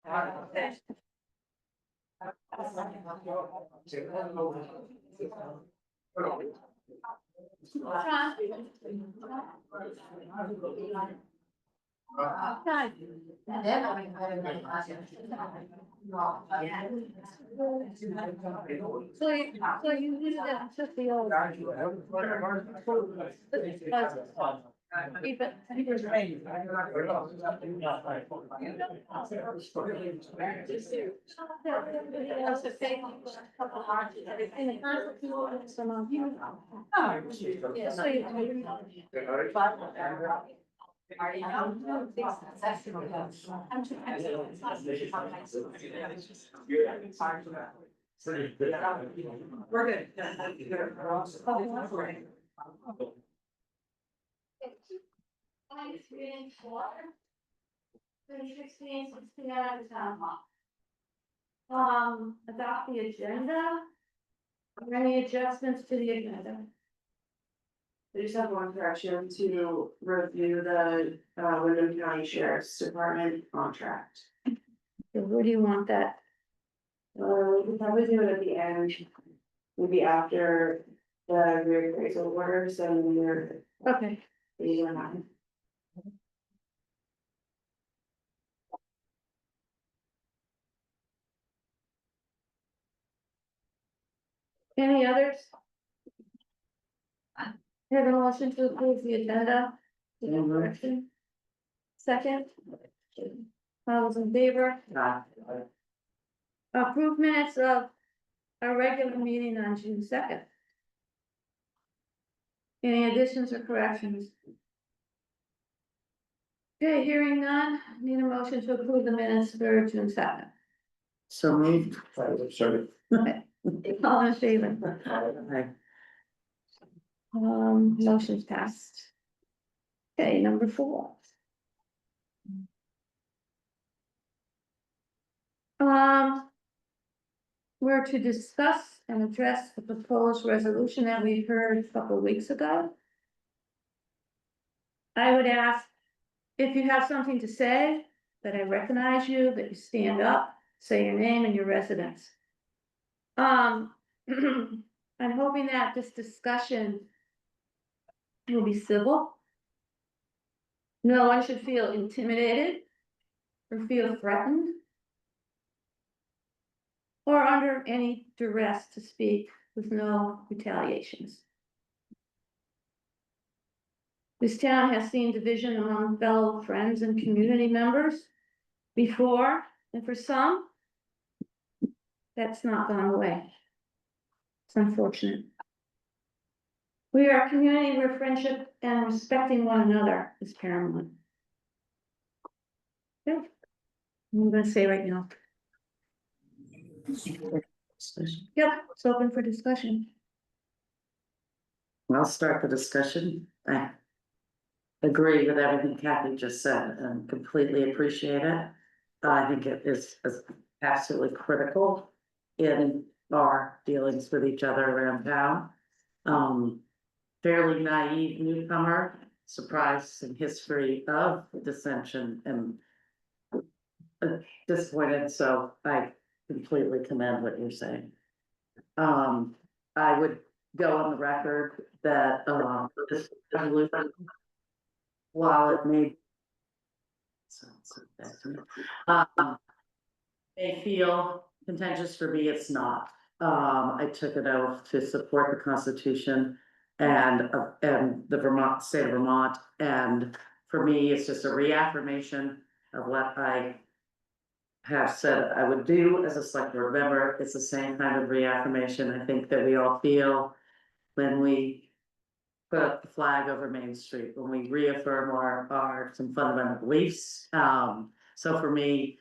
So you use it to feel. Keep it. Yeah, so you. We're good. Adopt the agenda. Are there any adjustments to the agenda? I just have one correction to review the Wyndham County Sheriff's Department contract. So where do you want that? We'll probably do it at the end, maybe after the reappraisal orders and we're. Okay. Any others? Have a motion to approve the agenda? Correction? Second? All those in favor? Approve minutes of our regular meeting on June 2nd. Any additions or corrections? Okay, hearing none, need a motion to approve the minutes for June 2nd. So moved. Sorry. Okay, all in favor? Motion's passed. Okay, number 4. We're to discuss and address the proposed resolution that we heard a couple of weeks ago. I would ask if you have something to say, that I recognize you, that you stand up, say your name and your residence. I'm hoping that this discussion will be civil. No one should feel intimidated or feel threatened or under any duress to speak with no retaliations. This town has seen division among fellow friends and community members before, and for some, that's not gone away. It's unfortunate. We are a community where friendship and respecting one another is paramount. Okay. I'm gonna say right now. Yep, it's open for discussion. I'll start the discussion. I agree with everything Kathy just said and completely appreciate it. I think it is absolutely critical in our dealings with each other around town. Fairly naive newcomer, surprised in history of dissension and disappointed, so I completely commend what you're saying. I would go on the record that this resolution, while it may may feel contentious, for me it's not. I took an oath to support the Constitution and the state of Vermont, and for me it's just a reaffirmation of what I have said I would do as a select board member. It's the same kind of reaffirmation I think that we all feel when we put up the flag over Main Street, when we reaffirm our some fundamental beliefs. So for me,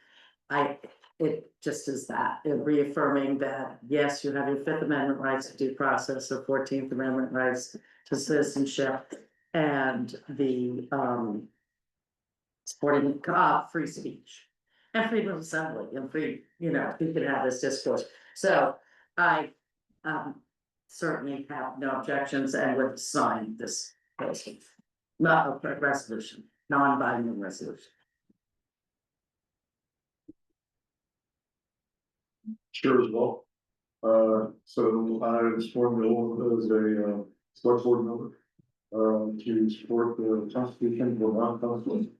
it just is that, reaffirming that, yes, you have your 5th Amendment rights to due process, or 14th Amendment rights to citizenship, and the supporting free speech and freedom of assembly and free, you can have this discourse. So I certainly have no objections and would sign this resolution, non-binding resolution. Sure as well. So I was formed as a select board member. To support the Constitution of Vermont Constitution.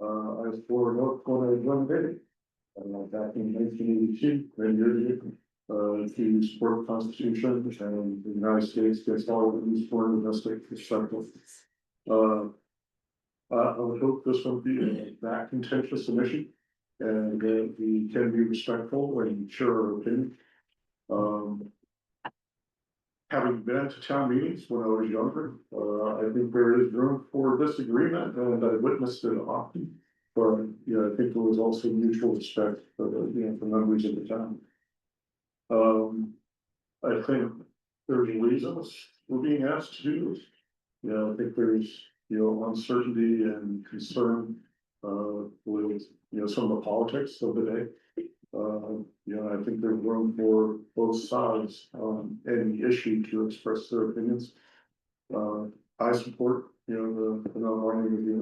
I was formed up when I joined the Navy. Back in 1982, many years ago. To support the Constitution and the United States gets all of these foreign domestic perspective. I would hope this won't be that contentious an issue. And that we can be respectful and share our opinion. Having been to town meetings when I was younger, I think there is room for disagreement, and I witnessed it often. But, I think there was also mutual respect for the members of the town. I think there's reasons we're being asked to do this. I think there's, uncertainty and concern, with, some of the politics of the day. I think there's room for both sides on any issue to express their opinions. I support, the non-binding review.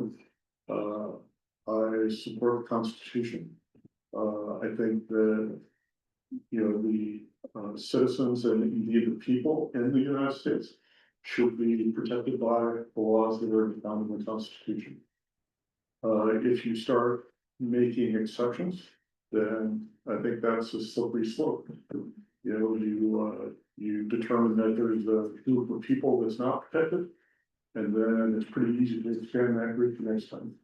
I support the Constitution. I think that, the citizens and indeed the people in the United States should be protected by the laws that are found in the Constitution. If you start making exceptions, then I think that's a slippery slope. You determine that there's a group of people that's not protected, and then it's pretty easy to expand that group the next time.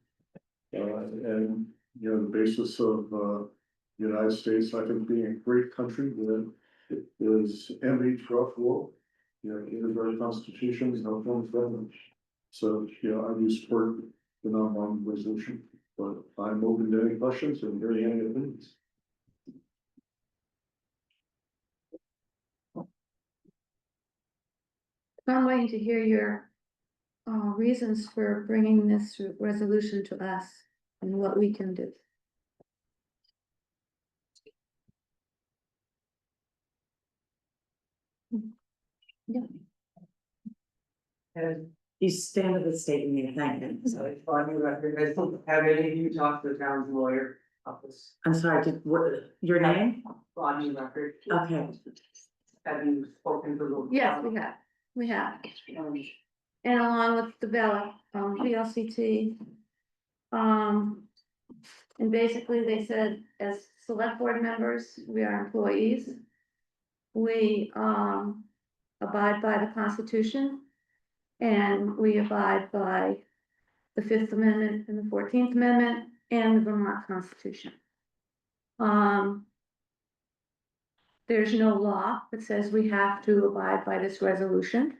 And, the basis of, the United States, I think, being a great country that is envied throughout the world. In our Constitution, no form of government. So, I do support the non-binding resolution, but I'm open to any questions and very any opinions. I'm waiting to hear your reasons for bringing this resolution to us and what we can do. Yeah. And You stand at the state meeting, thank you. so it's on your record, I don't have any of you talked to the town's lawyer office, I'm sorry, your name? on your record. Okay, Have you spoken to the? Yes, we have, and along with the VLCT. And basically they said, as select board members, we are employees. We, abide by the Constitution. And we abide by the Fifth Amendment and the 14th Amendment and the Vermont Constitution. There's no law that says we have to abide by this resolution.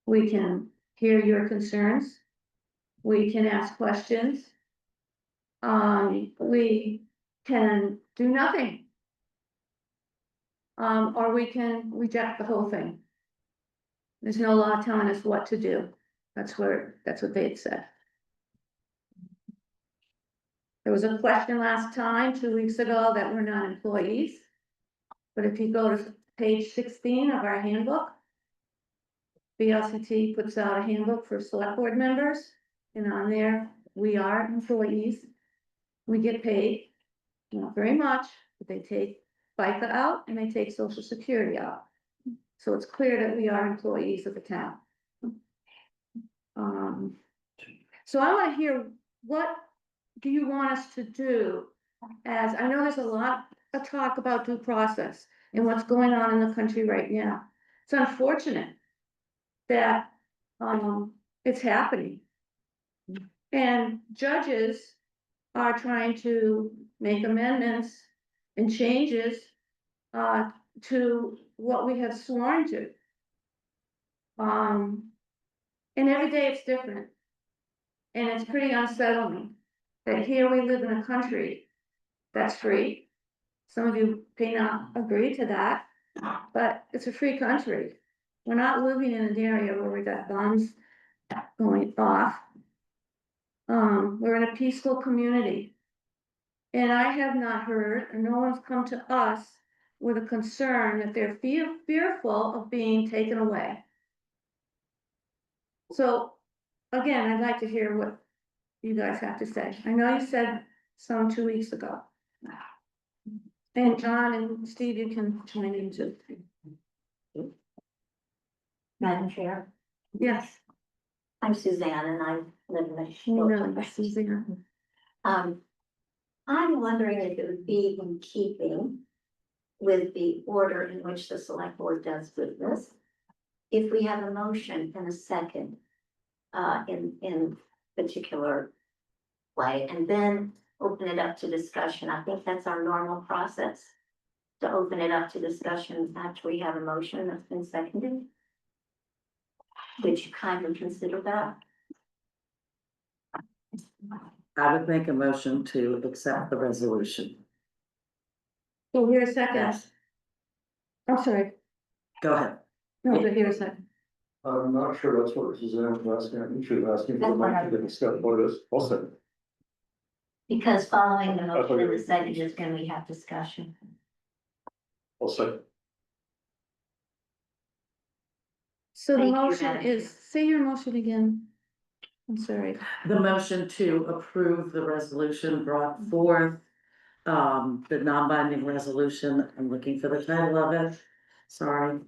We can hear your concerns. We can ask questions. We can do nothing. Or we can reject the whole thing. There's no law telling us what to do. That's what they had said. There was a question last time, 2 weeks ago, that we're not employees. But if you go to page 16 of our handbook, VLCT puts out a handbook for select board members, and on there, we are employees. We get paid, not very much, but they take FICA out and they take Social Security out. So it's clear that we are employees of the town. So I want to hear, what do you want us to do? As I know there's a lot of talk about due process and what's going on in the country right now. It's unfortunate that it's happening. And judges are trying to make amendments and changes to what we have sworn to. And every day it's different. And it's pretty unsettling that here we live in a country that's free. Some of you may not agree to that, but it's a free country. We're not living in an area where we got bombs going off. We're in a peaceful community. And I have not heard, and no one's come to us with a concern that they're fearful of being taken away. So, again, I'd like to hear what you guys have to say. I know you said some 2 weeks ago. And John and Steve, you can join in too. Madam Chair, Yes, I'm Suzanne and I live in no, the. that's Suzanne. I'm wondering if it would be in keeping with the order in which the select board does business. If we have a motion and a second, in particular way, and then open it up to discussion. I think that's our normal process. To open it up to discussion after we have a motion that's been seconded. Would you kindly consider that? I would make a motion to accept the resolution. So here a second. Yes, I'm sorry, go ahead. no, but here a second. I'm not sure that's what Suzanne was asking. I think she was asking for Mike to discuss what it is. I'll say. Because following the I thought motion you and were- the second is can we have discussion? I'll say. So the Thank you, motion Madam is, Chair. say your motion again. I'm sorry. The motion to approve the resolution brought forth, the non-binding resolution, I'm looking for the title of it, sorry.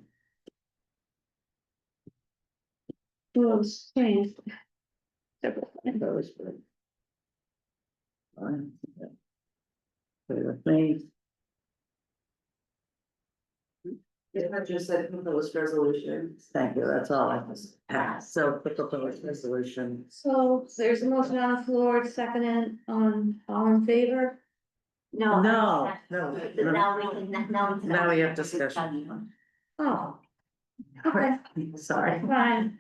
Well, it's changed. Several times, but- Bear with me. I just said proposed resolution. Thank you, that's all I was passed, so the proposed resolution. So there's a motion on the floor, it's seconded, all in favor? No. No. Now we can, Now we have discussion. Oh, okay, Sorry. fine.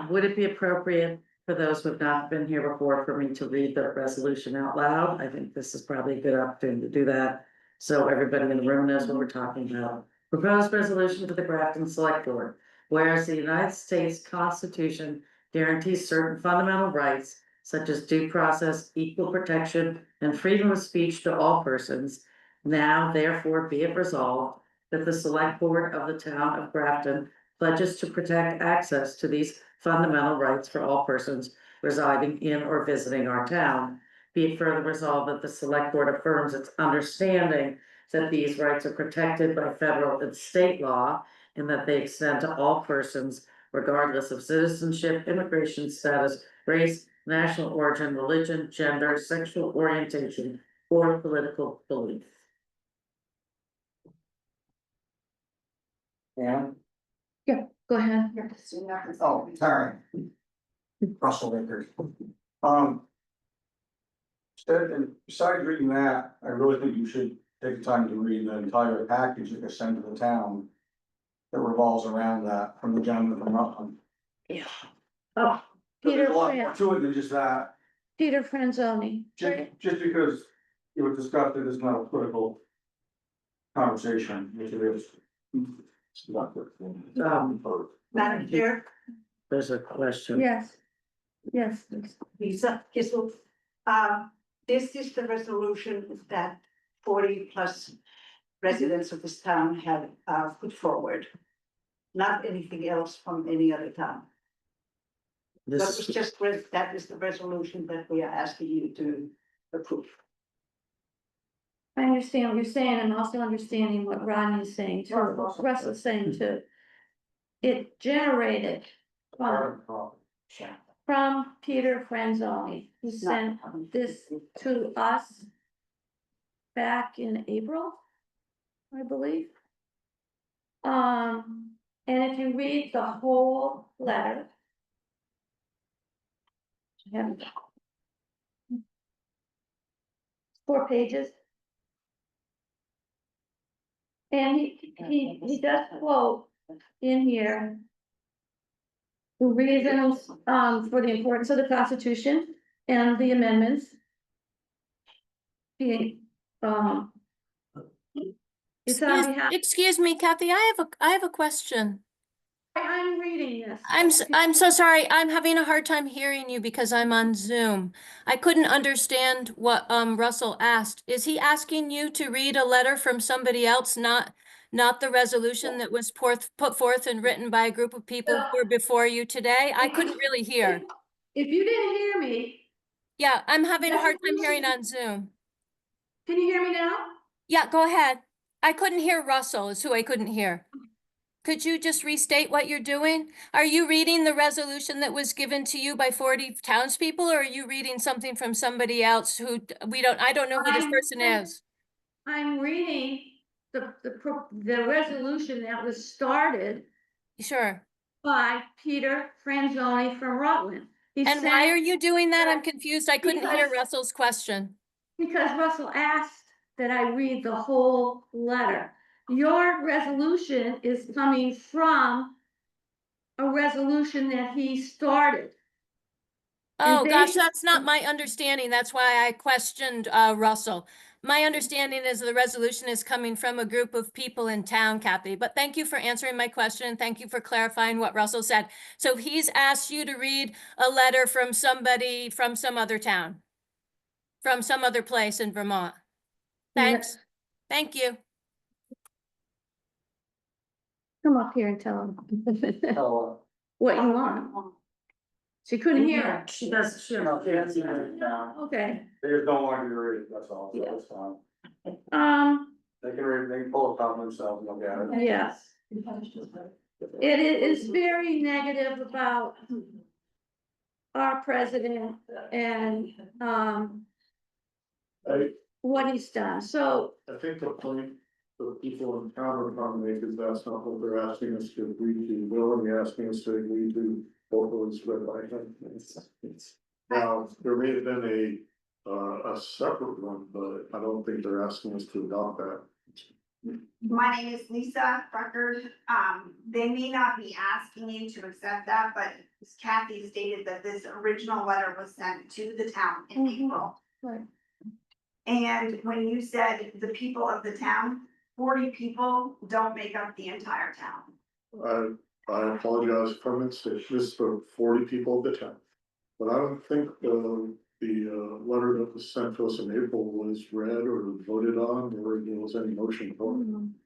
Would it be appropriate for those who have not been here before for me to read the resolution out loud? I think this is probably a good opportunity to do that. So everybody in the room knows what we're talking about. Proposed resolution to the Grafton Select Board. Whereas the United States Constitution guarantees certain fundamental rights such as due process, equal protection, and freedom of speech to all persons. Now therefore be it resolved that the Select Board of the Town of Grafton pledges to protect access to these fundamental rights for all persons residing in or visiting our town. Be it further resolved that the Select Board affirms its understanding that these rights are protected by federal and state law and that they extend to all persons regardless of citizenship, immigration status, race, national origin, religion, gender, sexual orientation, or political belief. Yeah. Go ahead. Oh, sorry. Russell Vickers. Besides reading that, I really think you should take the time to read the entire package that was sent to the town. That revolves around that from the gentleman from Rutland. Yeah. Oh, There's Peter a lot more Fran, to it than just that, Peter Franzoni. just because it was discussed, it is not a political conversation, which it is. It's not. Madam Chair, There's a question. Yes. Yes, please. Lisa Kissel, this is the resolution that 40+ residents of this town have put forward. Not anything else from any other town. That This was is, just, that is the resolution that we are asking you to approve. I understand what you're saying. I'm also understanding what Rodney is saying too, Russ is saying too. It generated from Peter Franzoni, who sent this to us back in April, I believe. And if you read the whole letter. Yeah. 4 pages. And he does quote in here. The reasons, for the importance of the Constitution and the amendments. Being, it's on behalf, Excuse me, Kathy, I have a question. I'm reading this. I'm so sorry. I'm having a hard time hearing you because I'm on Zoom. I couldn't understand what Russell asked. Is he asking you to read a letter from somebody else, not the resolution that was put forth and written by a group of people who were before you today? I couldn't really hear. If you didn't hear me, Yeah, I'm having a hard time hearing on Zoom. can you hear me now? Yeah, go ahead. I couldn't hear Russell, is who I couldn't hear. Could you just restate what you're doing? Are you reading the resolution that was given to you by 40 townspeople, or are you reading something from somebody else who I don't know who this person is? I'm reading the resolution that was started Sure. by Peter Franzoni from Rutland. He And why sent- are you doing that? I'm confused. I couldn't hear Because- Russell's question. Because Russell asked that I read the whole letter. Your resolution is coming from a resolution that he started. And Oh, gosh, basically- that's not my understanding. That's why I questioned Russell. My understanding is the resolution is coming from a group of people in town, Kathy. But thank you for answering my question. And thank you for clarifying what Russell said. So he's asked you to read a letter from somebody from some other town, from some other place in Vermont. Thanks. Thank you. Come up here and tell him So, what you want. She couldn't hear. She does, she doesn't hear it now. Okay, they just don't want you to read it, that's all, so Yeah. that's fine. They can read, they can pull it out themselves and look at it. yes. It is very negative about our president and, I, what he's done. So, I think the point that people in town are trying to make is that's not what they're asking us to agree to, they're only asking us to agree to both those red light things. Now, there may have been a separate one, but I don't think they're asking us to adopt that. My name is Lisa Ruckert. They may not be asking you to accept that, but Kathy stated that this original letter was sent to the town in Mhm. April. Right. And when you said the people of the town, 40 people don't make up the entire town. I apologize for my mistake, this is for 40 people of the town. But I don't think the letter that was sent to us in April was read or voted on, or there was any motion for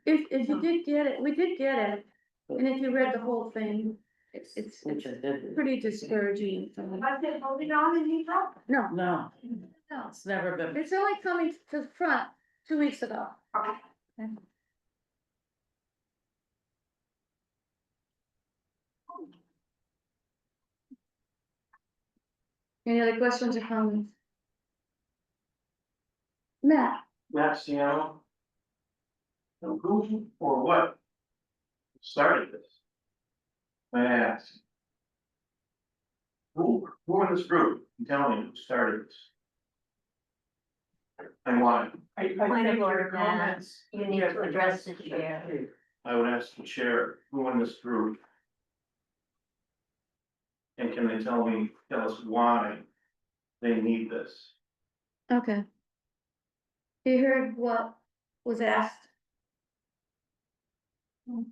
it. if you did get it, we did get it. And if you read the whole thing, it's Which I did. pretty discouraging. Was it voted on in April? No, No, no, it's never been. it's only coming to the front 2 weeks ago. Okay. Any other questions or comments? Matt, Marciano. Who or what started this? May I ask? Who in this group, can tell me who started this? And why? Point of order, Matt. You need to address the chair. I would ask the chair, who in this group? And can they tell us why they need this? okay. You heard what was asked?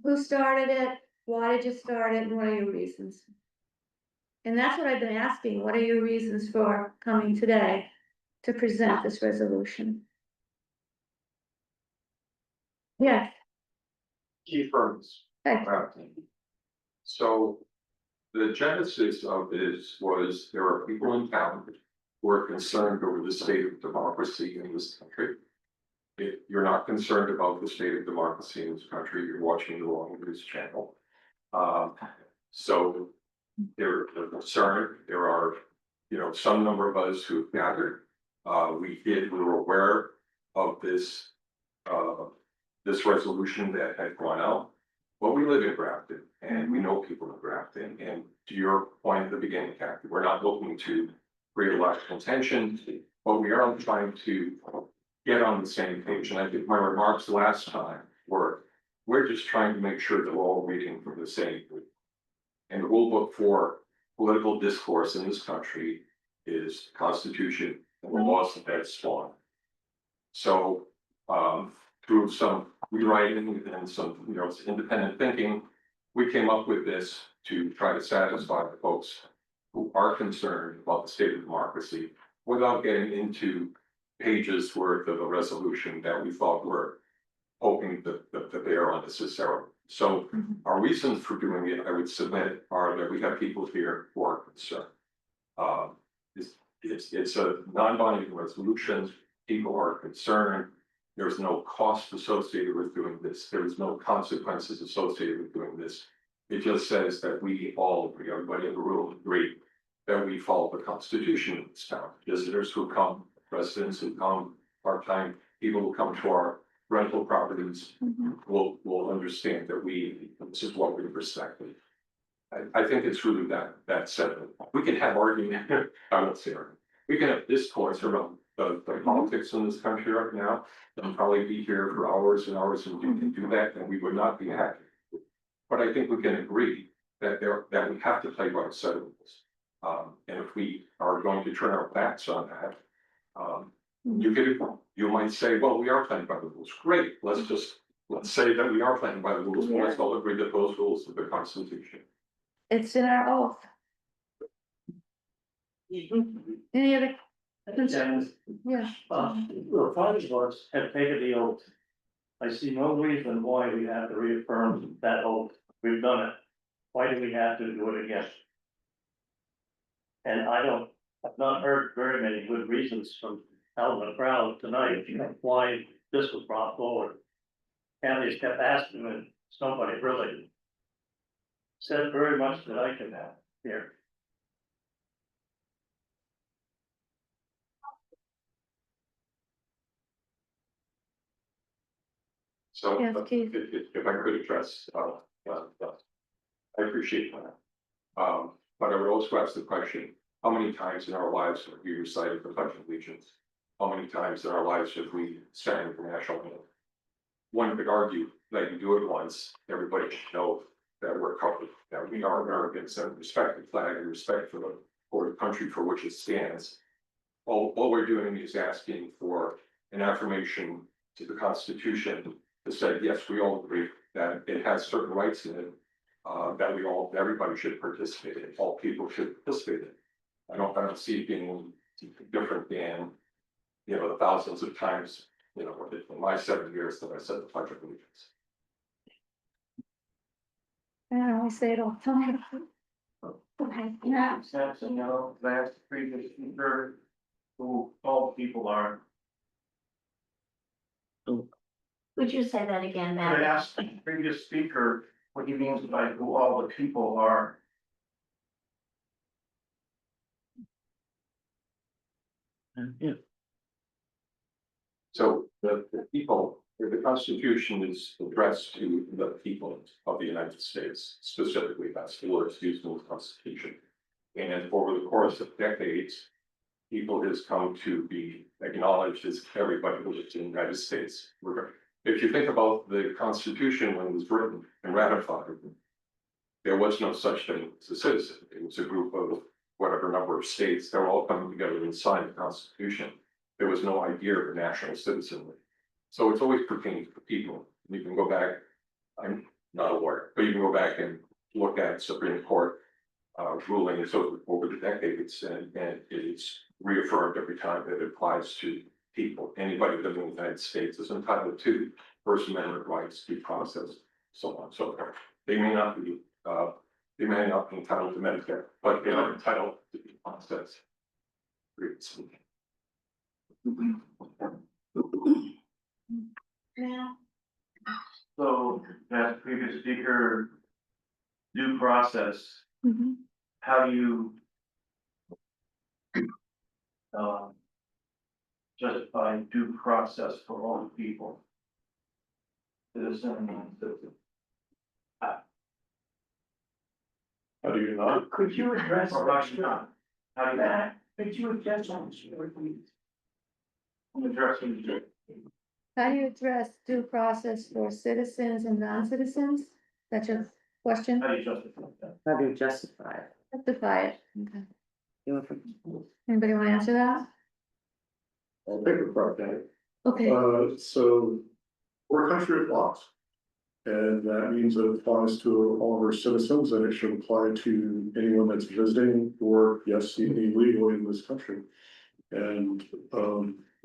Who started it? Why did you start it? And what are your reasons? And that's what I've been asking. What are your reasons for coming today to present this resolution? Yes, Key firms. okay, So the genesis of this was there are people in town who are concerned over the state of democracy in this country. If you're not concerned about the state of democracy in this country, you're watching the wrong news channel. So they're concerned. There are, some number of us who've gathered. We were aware of this resolution that had gone out. But we live in Grafton and we know people in Grafton. And to your point at the beginning, Kathy, we're not looking to create a lot of contention, but we are trying to get on the same page. And I think my remarks last time were, we're just trying to make sure that we're all reading from the same book. And the rule book for political discourse in this country is the Constitution and the laws that spawn. So, through some rewriting and some, independent thinking, we came up with this to try to satisfy the folks who are concerned about the state of democracy without getting into pages worth of a resolution that we thought were hoping that they are unnecessary. So our reasons for doing it, I would submit, are that we have people here who are concerned. It's a non-binding resolution. People are concerned. There's no cost associated with doing this. There's no consequences associated with doing this. It just says that we all agree, everybody in the room agree, that we follow the Constitution of this town. Visitors who come, residents who come, part-time people who come to our rental properties will understand that this is what we respect. I think it's really that simple. We can have argument, I won't say argument. We can have discourse around the politics in this country right now. They'll probably be here for hours and hours, and we can do that, and we would not be happy. But I think we can agree that we have to play by set of rules. And if we are going to turn our backs on that, you might say, well, we are playing by the rules. Great, let's say that we are playing by the rules, but let's all agree that those rules of the Constitution. It's in our oath. Any other? Yeah. The planning boards have taken the oath. I see no reason why we have to reaffirm that oath. We've done it. Why do we have to do it again? And I've not heard very many good reasons from out in the crowd tonight why this was brought forward. Counties kept asking, and somebody really said very much that I can have here. So Yes, Keith. if I could address, I appreciate that. But I would also ask the question, how many times in our lives have we recited the Pledge of Allegiance? How many times in our lives have we sang the national anthem? One could argue that you do it once, everybody should know that we're covered, that we are Americans and respect the flag and respect for the country for which it stands. All we're doing is asking for an affirmation to the Constitution to say, yes, we all agree that it has certain rights in it, that everybody should participate in, all people should participate in. I don't see it being different than, the thousands of times, in my 7 years that I said the Pledge of Allegiance. I always say it all the time. Okay, yeah. Sampson, that's the previous speaker, who all people are. Would you say that again, I Matt? asked the previous speaker what he means by who all the people are. Yeah. So the people, the Constitution is addressed to the people of the United States, specifically, that's the words used in the Constitution. And over the course of decades, people has come to be acknowledged as everybody who lives in the United States. If you think about the Constitution when it was written and ratified, there was no such thing as a citizen. It was a group of whatever number of states that were all coming together and signed the Constitution. There was no idea of a national citizenry. So it's always pertaining to people. You can go back, I'm not a lawyer, but you can go back and look at Supreme Court rulings over the decades, and it's reaffirmed every time that it applies to people. Anybody living in the United States is entitled to First Amendment rights, due process, so on and so forth. They may not be entitled to Medicare, but they are entitled to due process. Yeah. So that previous speaker, due process, how do you justify due process for all people? Citizen and non-citizen. How do you not? Could you address? Or how do you not? How do you not? Could you address on Addressing. How do you address due process for citizens and non-citizens? That's your question? How do you justify that? How do you justify it? Justify it. Okay. You want from- Anybody want to answer that? I'll take a crack at it. Okay. So we're a country of laws. And that means it applies to all of our citizens, and it should apply to anyone that's visiting or, yes, illegally in this country. And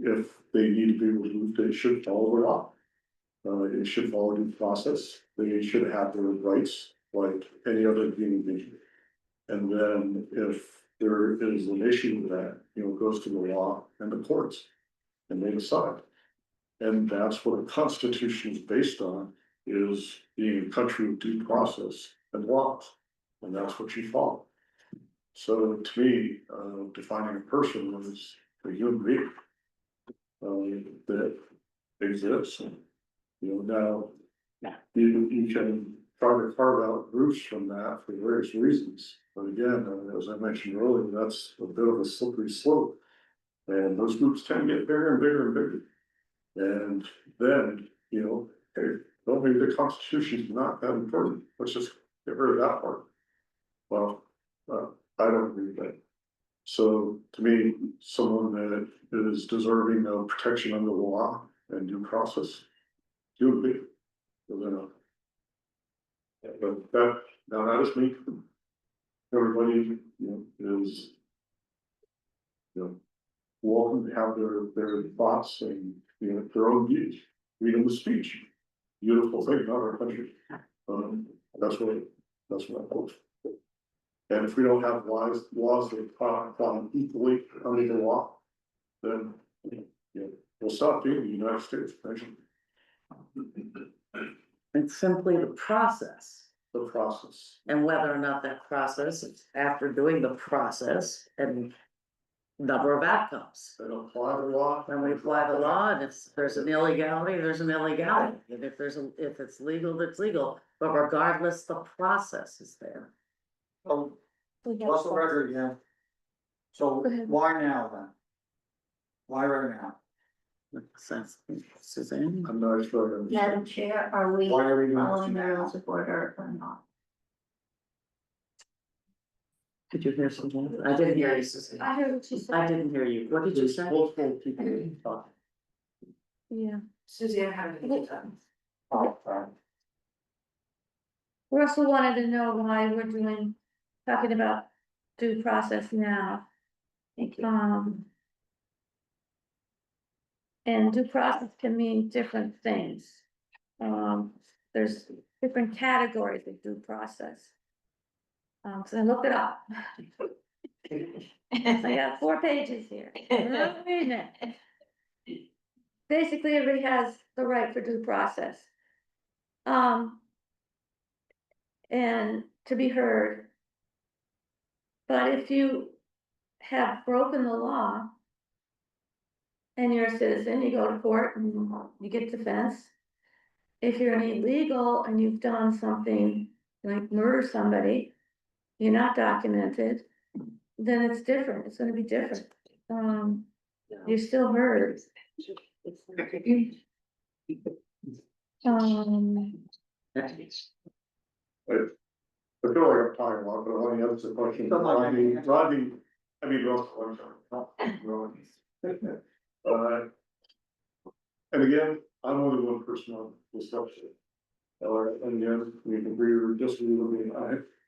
if they need to be removed, they should follow the law. It should follow due process. They should have their rights like any other human being. And then if there is an issue with that, it goes to the law and the courts, and they decide. And that's what a constitution is based on, is being a country of due process and laws. And that's what you follow. So to me, defining a person as a human being. That exists, you know, now, you can try to carve out groups from that for various reasons. But again, as I mentioned earlier, that's a bit of a slippery slope. And those groups tend to get bigger and bigger and bigger. And then, you know, hey, don't maybe the Constitution's not that important, let's just get rid of that part. Well, I don't agree with that. So to me, someone that is deserving of protection under the law and due process, human being, but that, now that is me. Everybody, you know, is, you know, welcome to have their thoughts and, you know, their own views. Freedom of speech, beautiful thing about our country. That's what I hope. And if we don't have laws that apply equally under the law, then, you know, we'll stop being the United States nation. It's simply the process, The process. and whether or not that process, after doing the process and number of outcomes. They don't apply the law. When we apply the law, and if there's an illegality, there's an illegality, and if it's legal, it's legal, but regardless, the process is there. Russell Record again. So Go ahead. why now then? Why right now? Makes sense. Suzanne? I'm not sure. Madam Chair, are we Why are we doing this following the now? rules of order or not? Did you hear something? I didn't hear you, Suzanne. I heard what you said. I didn't hear you. What did you say? Multiple people talking. Yeah, Suzanne had it. Oh, sorry. Russell wanted to know why we're talking about due process now. And due process can mean different things. There's different categories of due process. So I looked it up. I got 4 pages here. I'm reading it. Basically, everybody has the right for due process. And to be heard. But if you have broken the law and you're a citizen, you go to court and you get defense. If you're an illegal and you've done something like murder somebody, you're not documented, then it's different, it's gonna be different. You're still heard. I feel like I'm talking a lot, but I want to answer the question. Driving, I mean, Russell, I'm sorry. And again, I'm only one person on this subject. And again, we can agree or disagree with me.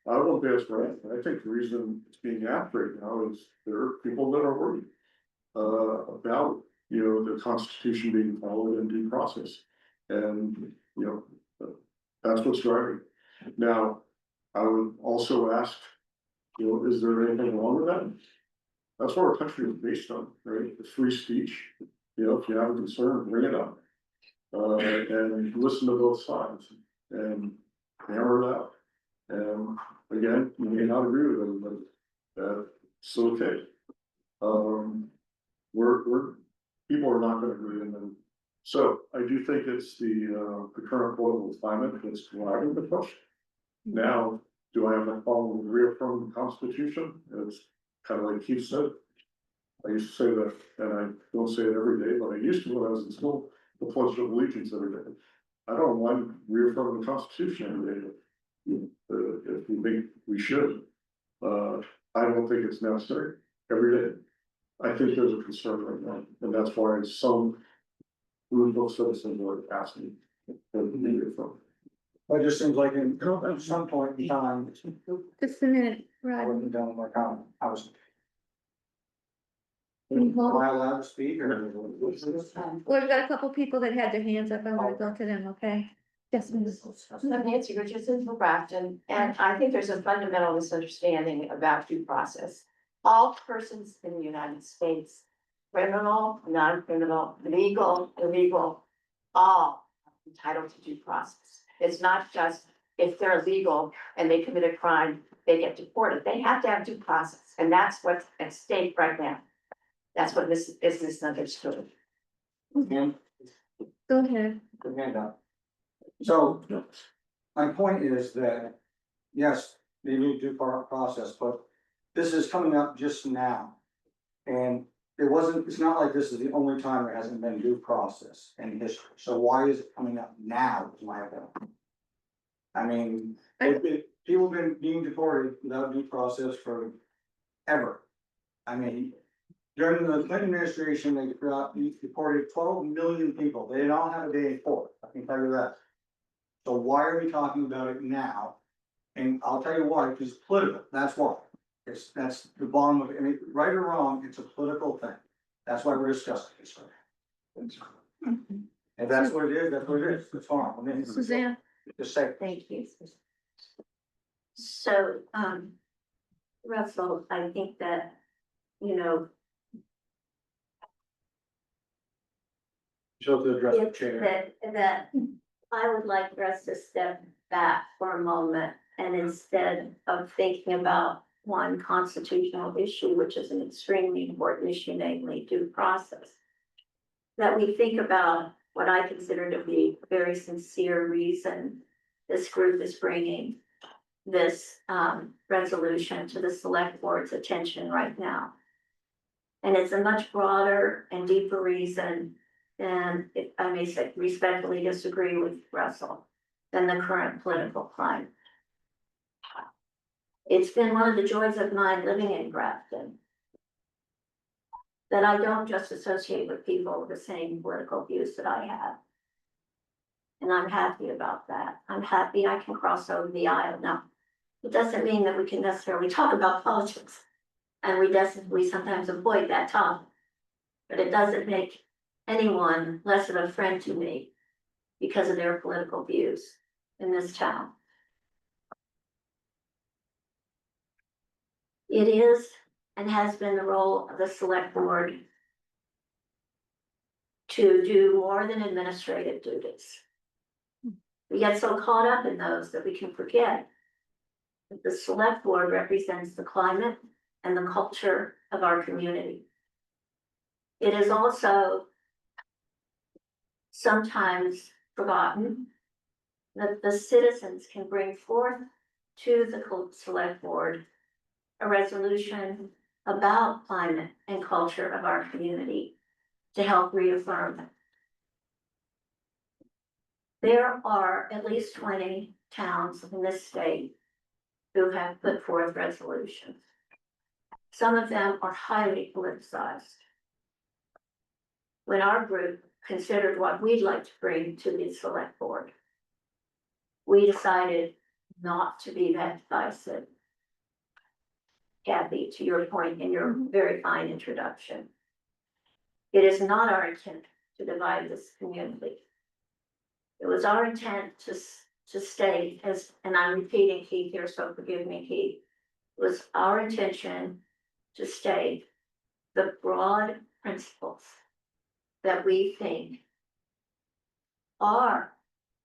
I won't be as right. I think the reason it's being asked right now is there are people that are worried about, you know, the Constitution being followed in due process. And, you know, that's what's driving. Now, I would also ask, you know, is there anything wrong with that? That's what our country is based on, right? The free speech. You know, if you have a concern, bring it up. And listen to both sides and hammer it out. And again, you may not agree with them, but that's okay. People are not gonna agree, and then, so I do think it's the current political climate that's driving the push. Now, do I have a problem with reaffirming the Constitution? It's kind of like Keith said. I used to say that, and I don't say it every day, but I used to when I was in school, the Pledge of Allegiance every day. I don't mind reaffirming the Constitution every day. If we think we should, I don't think it's necessary every day. I think there's a concern right now, and that's why some group of citizens are asking. It just seems like at some point in time, Just a minute, I Rod. wasn't done with my comment. I was. Can you Am hold I it? allowed to speak or? Well, we've got a couple people that had their hands up, I'm gonna go to them, okay? Yes, Ms. I'm Nancy Richardson from Grafton, and I think there's a fundamental misunderstanding about due process. All persons in the United States, criminal, non-criminal, legal, illegal, all entitled to due process. It's not just if they're illegal and they commit a crime, they get deported. They have to have due process, and that's what's at stake right now. That's what this is misunderstood. And Go ahead. the handout. So, my point is that, yes, they need due process, but this is coming up just now. And it's not like this is the only time there hasn't been due process in history, so why is it coming up now, is my opinion? I mean, people have been being deported without due process for ever. I mean, during the Clinton administration, they deported 12 million people, they did not have a day in court, I can tell you that. So why are we talking about it now? And I'll tell you why, because it's political, that's why. That's the bottom of it, I mean, right or wrong, it's a political thing, that's why we're discussing this. If that's what it is, that's what it is, it's fine. I mean, Suzanne? just say. Thank you. So, Russell, I think that, you know, She'll have to address the chair. that I would like for us to step back for a moment, and instead of thinking about one constitutional issue, which is an extremely important issue, namely due process, that we think about what I consider to be a very sincere reason this group is bringing this resolution to the select board's attention right now. And it's a much broader and deeper reason, and if I may say, respectfully disagree with Russell, than the current political climate. It's been one of the joys of mine living in Grafton that I don't just associate with people with the same political views that I have. And I'm happy about that. I'm happy I can cross over the aisle. Now, it doesn't mean that we can necessarily talk about politics. And we sometimes avoid that topic. But it doesn't make anyone less of a friend to me because of their political views in this town. It is and has been the role of the select board to do more than administrative duties. We get so caught up in those that we can forget that the select board represents the climate and the culture of our community. It is also sometimes forgotten that the citizens can bring forth to the select board a resolution about climate and culture of our community to help reaffirm it. There are at least 20 towns in this state who have put forth resolutions. Some of them are highly politicized. When our group considered what we'd like to bring to the select board, we decided not to be that divisive. Kathy, to your point in your very fine introduction, it is not our intent to divide this community. It was our intent to state, as, and I'm repeating Keith here, so forgive me, Keith. It was our intention to state the broad principles that we think are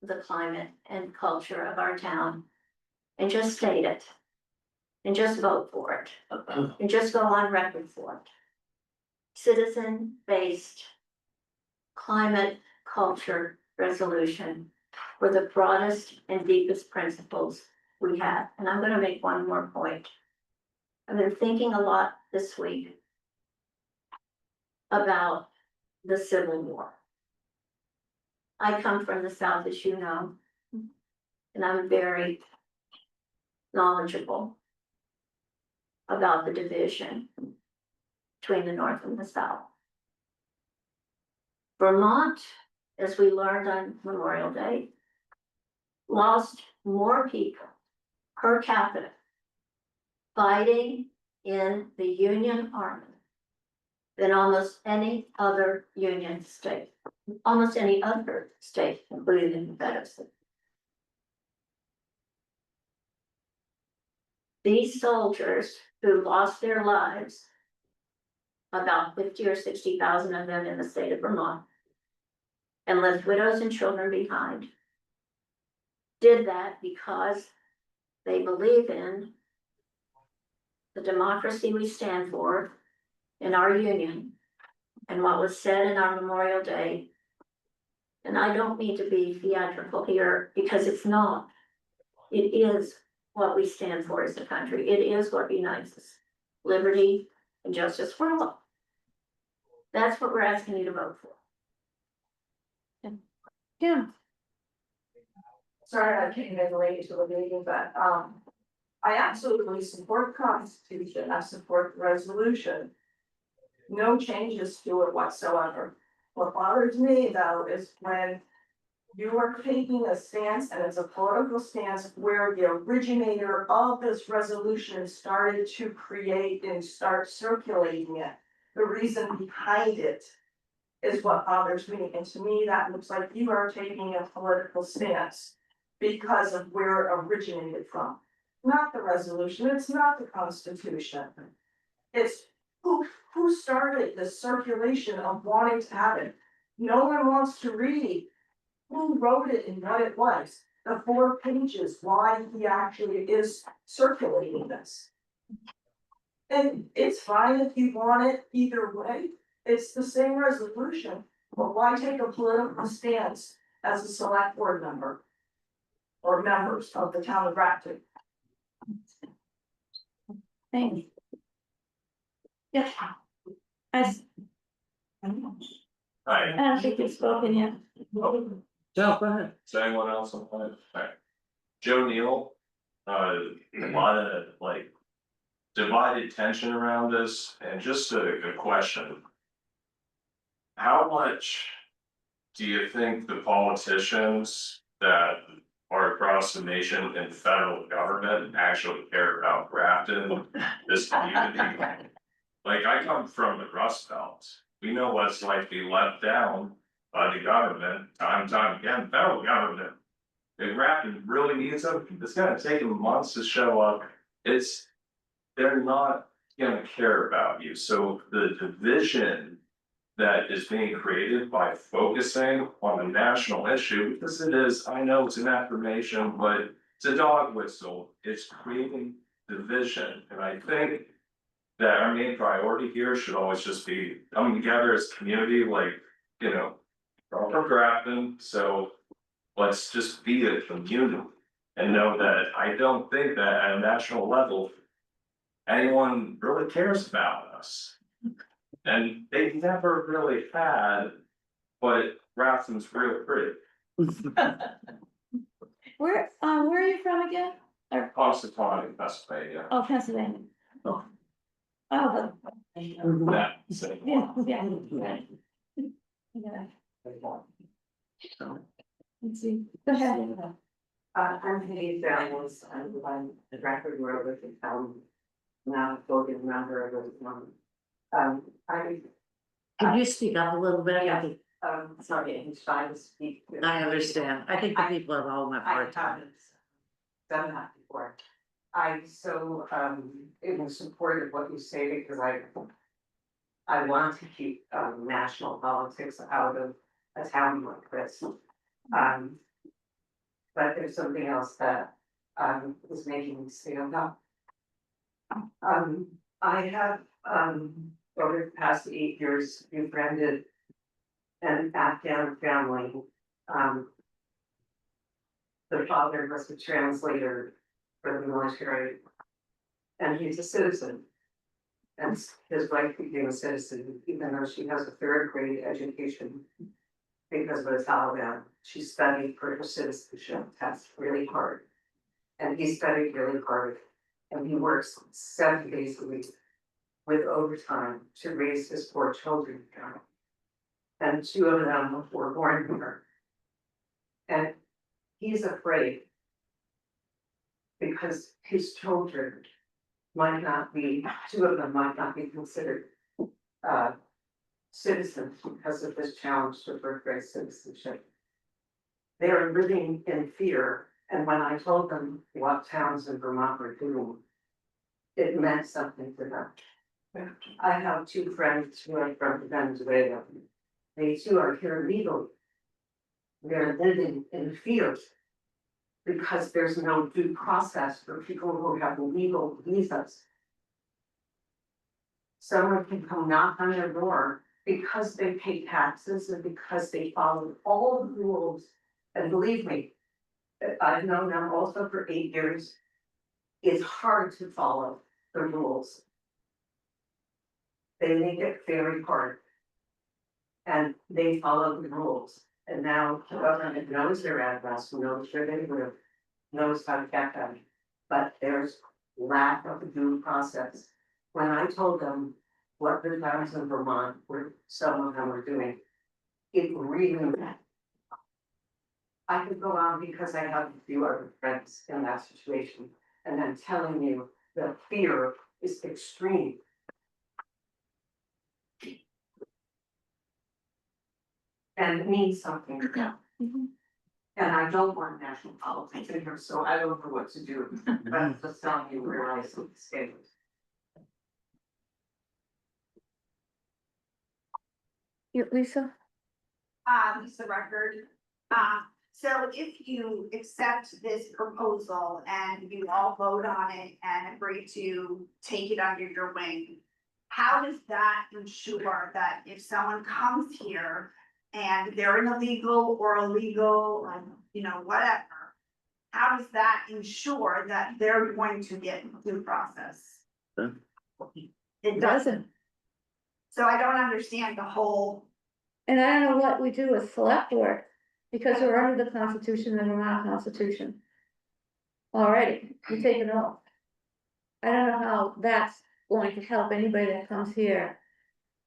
the climate and culture of our town, and just state it, and just vote for it, and just go on record for it. Citizen-based climate culture resolution were the broadest and deepest principles we have. And I'm gonna make one more point. I've been thinking a lot this week about the Civil War. I come from the South, as you know, and I'm very knowledgeable about the division between the North and the South. Vermont, as we learned on Memorial Day, lost more people per capita fighting in the Union Army than almost any other Union state, almost any other state, including the Confederacy. These soldiers who lost their lives, about 50 or 60,000 of them in the state of Vermont, and left widows and children behind, did that because they believe in the democracy we stand for in our union and what was said in our Memorial Day. And I don't mean to be theatrical here because it's not. It is what we stand for as a country. It is what unites us. Liberty and justice for all. That's what we're asking you to vote for. Kim, Sorry, I came in late to the meeting, but, I absolutely support the Constitution, I support the resolution. No changes to it whatsoever. What bothers me though is when you are taking a stance, and it's a political stance, where the originator of this resolution started to create and start circulating it. The reason behind it is what bothers me, and to me, that looks like you are taking a political stance because of where it originated from. Not the resolution, it's not the Constitution. It's who started the circulation of wanting to have it. No one wants to read who wrote it and what it was, the 4 pages, why he actually is circulating this. And it's fine if you want it either way, it's the same resolution, but why take a political stance as a select board member? Or members of the town of Grafton? thank you. Yes. I don't think you've spoken yet. Joe, go ahead. Is there anyone else on that? Alright. Joe Neal, a lot of like divided tension around this, and just a question. How much do you think the politicians that are across the nation and federal government actually care about Grafton, this community? Like, I come from the Rust Belt. We know what it's like to be let down by the government, time and time again, federal government. If Grafton really needs them, it's gonna take them months to show up. They're not gonna care about you. So the division that is being created by focusing on a national issue, because it is, I know it's an affirmation, but it's a dog whistle. It's creating division, and I think that our main priority here should always just be coming together as a community, like, you know, we're all from Grafton, so let's just be a community and know that I don't think that at a national level, anyone really cares about us. And they never really had, but Grafton's real pretty. Where are you from again? Housatonic, Pennsylvania. Oh, Pennsylvania. Oh. Oh, Yeah, so. yeah, right. Yeah. Let's see, go ahead. I'm Penny Daniels, I'm the record where with the now voting member of the Could you speak up a little bit? Yeah. Sorry, I'm trying to speak. I understand. I think the people at home have a I hard time. haven't done that before. I so in support of what you say, because I want to keep national politics out of a town like this. But there's something else that is making me stand up. I have over the past 8 years befriended an Afghan family. The father was a translator for the military, and he's a citizen. And his wife became a citizen, even though she has a 3rd grade education because of the Taliban. She studied for her citizenship test really hard. And he studied really hard. And he works 7 days a week with overtime to raise his 4 children. And 2 of them were born here. And he's afraid because his children might not be, 2 of them might not be considered citizens because of this challenge to birthright citizenship. They are living in fear, and when I told them what towns in Vermont were doing, it meant something to them. I have 2 friends who are from Venezuela. They too are here legally, they're living in fear. Because there's no due process for people who have legal visas. Someone can come knock on their door because they pay taxes and because they follow all the rules. And believe me, I've known them also for 8 years. It's hard to follow the rules. They make it very hard. And they follow the rules. And now the government knows their address, knows where they live, knows how to get them. But there's lack of due process. When I told them what the towns in Vermont were, some of them were doing, it really. I could go on because I have a few other friends in that situation, and I'm telling you, the fear is extreme. And it means something to them. And I don't want national politics in here, so I don't know what to do, but I'm just telling you where I stand. Lisa? Lisa Record. So if you accept this proposal and you all vote on it and agree to take it under your wing, how does that ensure that if someone comes here and they're an illegal or illegal, you know, whatever, how does that ensure that they're going to get due process? It doesn't. So I don't understand the whole. And I don't know what we do with select board, because we're under the Constitution, the Vermont Constitution. Already, we take an oath. I don't know how that's going to help anybody that comes here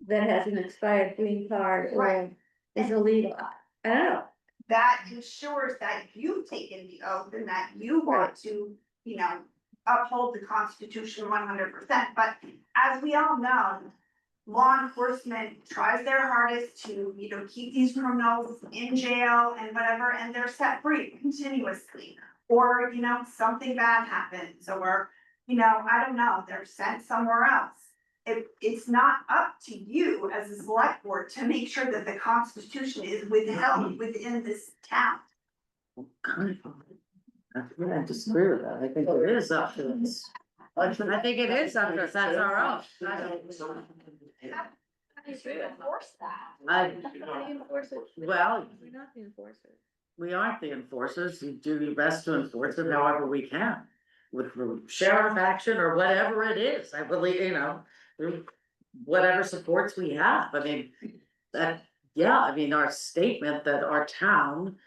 that has an expired green card or Right. is illegal. I don't know. That ensures that you've taken the oath and that you want to, you know, uphold the Constitution 100%. But as we all know, law enforcement tries their hardest to, you know, keep these criminals in jail and whatever, and they're set free continuously. Or, you know, something bad happens, or, you know, I don't know, they're sent somewhere else. It's not up to you as a select board to make sure that the Constitution is withheld within this town. I disagree with that. I think it is up to us. I think it is up to us. That's our own. How do you enforce that? How do you enforce it? Well, We're not the enforcers. we aren't the enforcers. You do your best to enforce it however we can. With the sheriff action or whatever it is, I believe, you know, whatever supports we have. I mean, that, yeah, I mean, our statement that our town.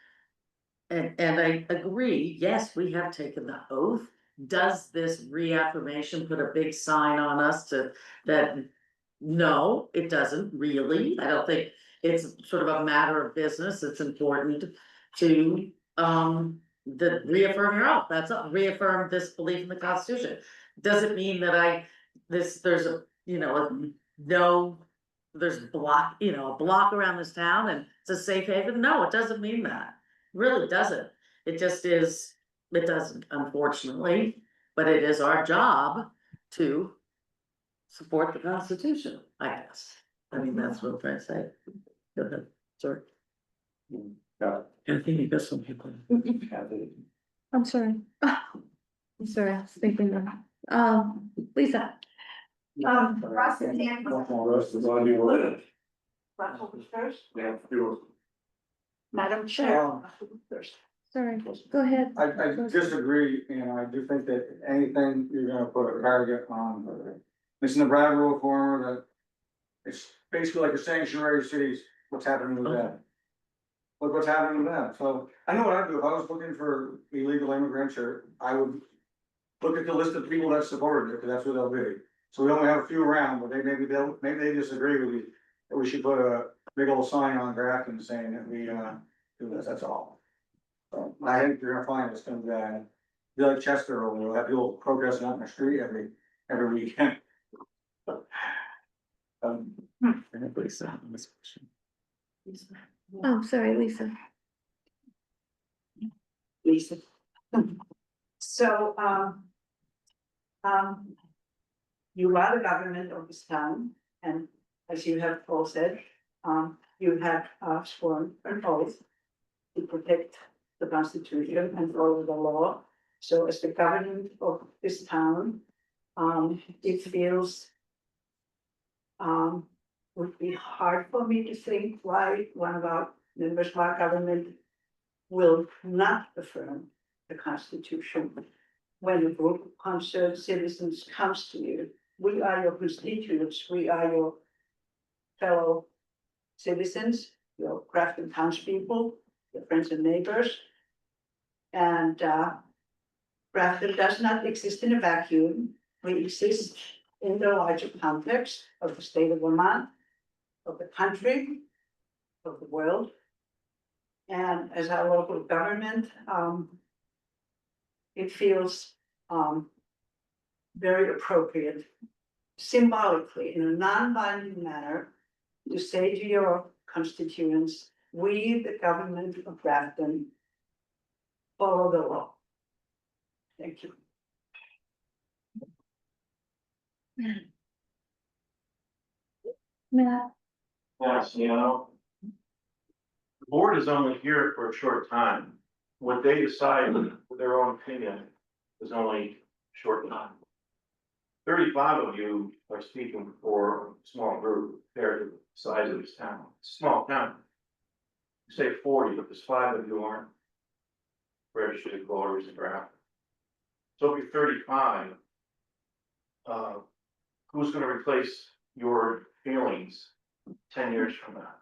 And I agree, yes, we have taken the oath. Does this reaffirmation put a big sign on us to that? No, it doesn't really. I don't think it's sort of a matter of business. It's important to reaffirm your oath. That's all. Reaffirm this belief in the Constitution. Doesn't mean that there's a, you know, there's a block around this town and it's a safe haven. No, it doesn't mean that. Really doesn't. It just is, it doesn't, unfortunately, but it is our job to support the Constitution, I guess. I mean, that's what I'm trying to say. Go ahead, sorry. Yeah. I think you got some people. I'm sorry. I'm sorry, I was thinking that. Lisa? Russ and Dan. Rest is on you. Yeah. Madam Chair. Sorry, go ahead. I disagree, and I do think that anything you're gonna put a target on, it's in the Brad rule form that. It's basically like a sanctuary cities, what's happening with that? Look what's happening with that, so I know what I'd do, if I was looking for illegal immigrants, or I would. Look at the list of people that supported it, because that's what they'll be, so we only have a few around, but maybe they disagree with you. That we should put a big old sign on Grafton saying that we do this, that's all. So I think you're gonna find it's gonna be like Chester, or we'll have people protesting out in the street every weekend. Lisa, on this question. Oh, sorry, Lisa. Lisa. So, you are the government of this town, and as you have all said, you have sworn an oath to protect the Constitution and follow the law. So as the government of this town, it feels would be hard for me to think why one of our members of our government will not affirm the Constitution. When a group of concerned citizens comes to you, we are your constituents, we are your fellow citizens, your Grafton townspeople, your friends and neighbors. And Grafton does not exist in a vacuum. We exist in the larger context of the state of Vermont, of the country, of the world. And as our local government, it feels very appropriate, symbolically, in a non-binding manner, to say to your constituents, we, the government of Grafton, follow the law. Thank you. Matt, Yes, you know. The board is only here for a short time. What they decide with their own opinion is only short time. 35 of you are speaking for a small group compared to the size of this town. It's a small town. You say 40, but there's 5 of you aren't registered voters in Grafton. So if you're 35, who's gonna replace your feelings 10 years from now?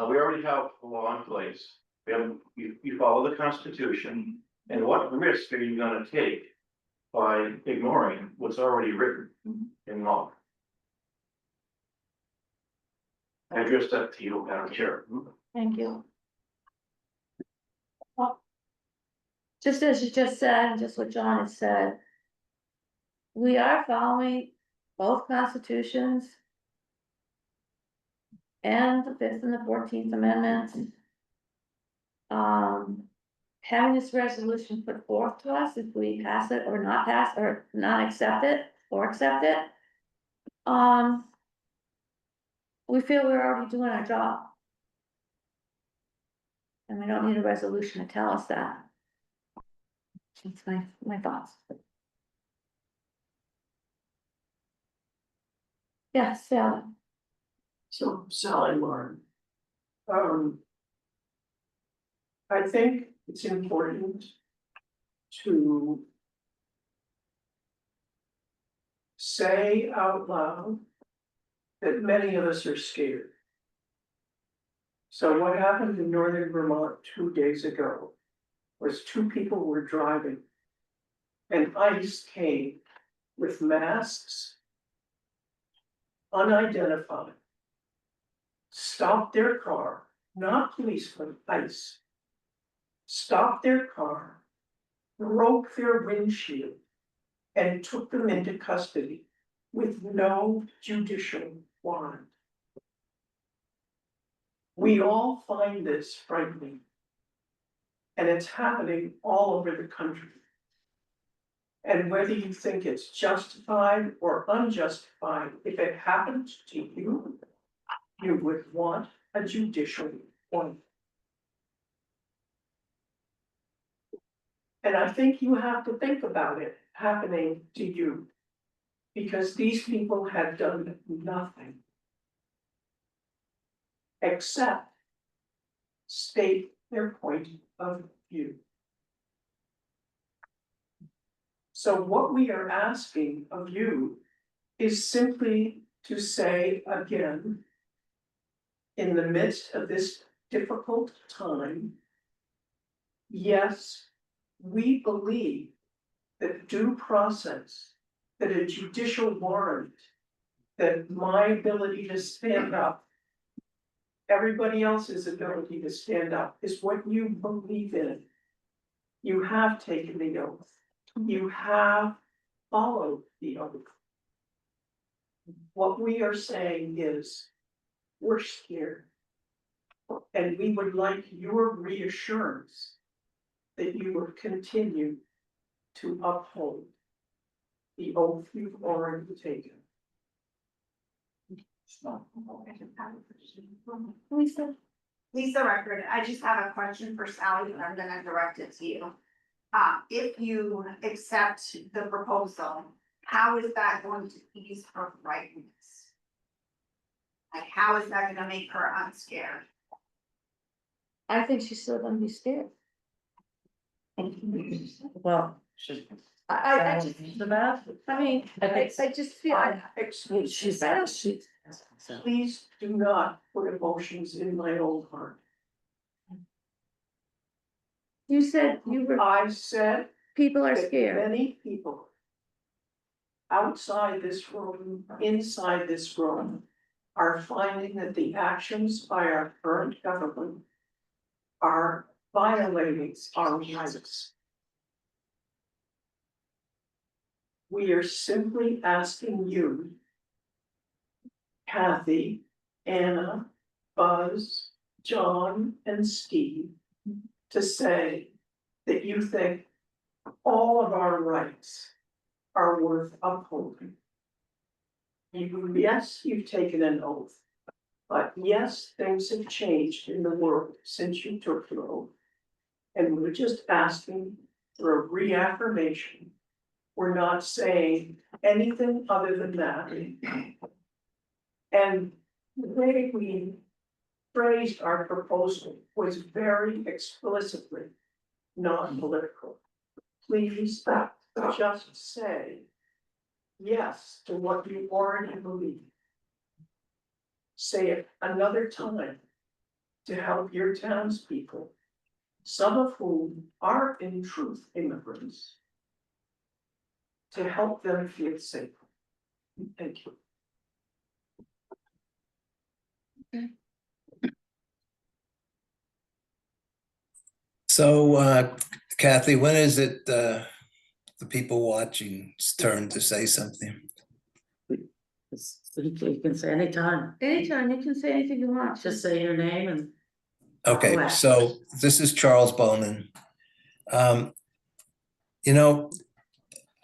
We already have a law in place. We have, you follow the Constitution, and what risk are you gonna take by ignoring what's already written in law? I address that to you, Madam Chair. thank you. Well, just as you just said, and just what John had said, we are following both constitutions and the Fifth and the 14th Amendments. Having this resolution put forth to us, if we pass it or not pass, or not accept it, or accept it. We feel we're already doing our job. And we don't need a resolution to tell us that. That's my thoughts. Yes, Sally. So Sally Warren. I think it's important to say out loud that many of us are scared. So what happened in northern Vermont 2 days ago was 2 people were driving and ICE came with masks, unidentified, stopped their car, not policemen, ICE, stopped their car, broke their windshield, and took them into custody with no judicial warrant. We all find this frightening. And it's happening all over the country. And whether you think it's justified or unjustified, if it happened to you, you would want a judicial warrant. And I think you have to think about it happening to you. Because these people had done nothing. Except state their point of view. So what we are asking of you is simply to say again, in the midst of this difficult time, yes, we believe that due process, that a judicial warrant, that my ability to stand up, everybody else's ability to stand up is what you believe in. You have taken the oath. You have followed the oath. What we are saying is, we're scared. And we would like your reassurance that you will continue to uphold the oath you've already taken. Lisa, Lisa Record, I just have a question for Sally, and I'm gonna direct it to you. If you accept the proposal, how is that going to ease her frightenedness? Like, how is that gonna make her unscared? I think she's still gonna be scared. Well, I just, the math. I mean, I just feel, Excuse She's, I don't- she. So, Please do not put emotions in my own heart. you said you were, I said people are that scared. many people outside this room, inside this room, are finding that the actions by our current government are violating our rights. We are simply asking you, Kathy, Anna, Buzz, John, and Steve, to say that you think all of our rights are worth upholding. Yes, you've taken an oath, but yes, things have changed in the world since you took your oath. And we're just asking for a reaffirmation. We're not saying anything other than that. And the way we phrased our proposal was very explicitly non-political. Please just say yes to what you already believe. Say it another time to help your townspeople, some of whom are in truth immigrants, to help them feel safe. Thank you. So, Kathy, when is it the people watching's turn to say something? You can say anytime, Anytime, you can say anything you want. just say your name and. Okay, Wow. so this is Charles Bonin. You know,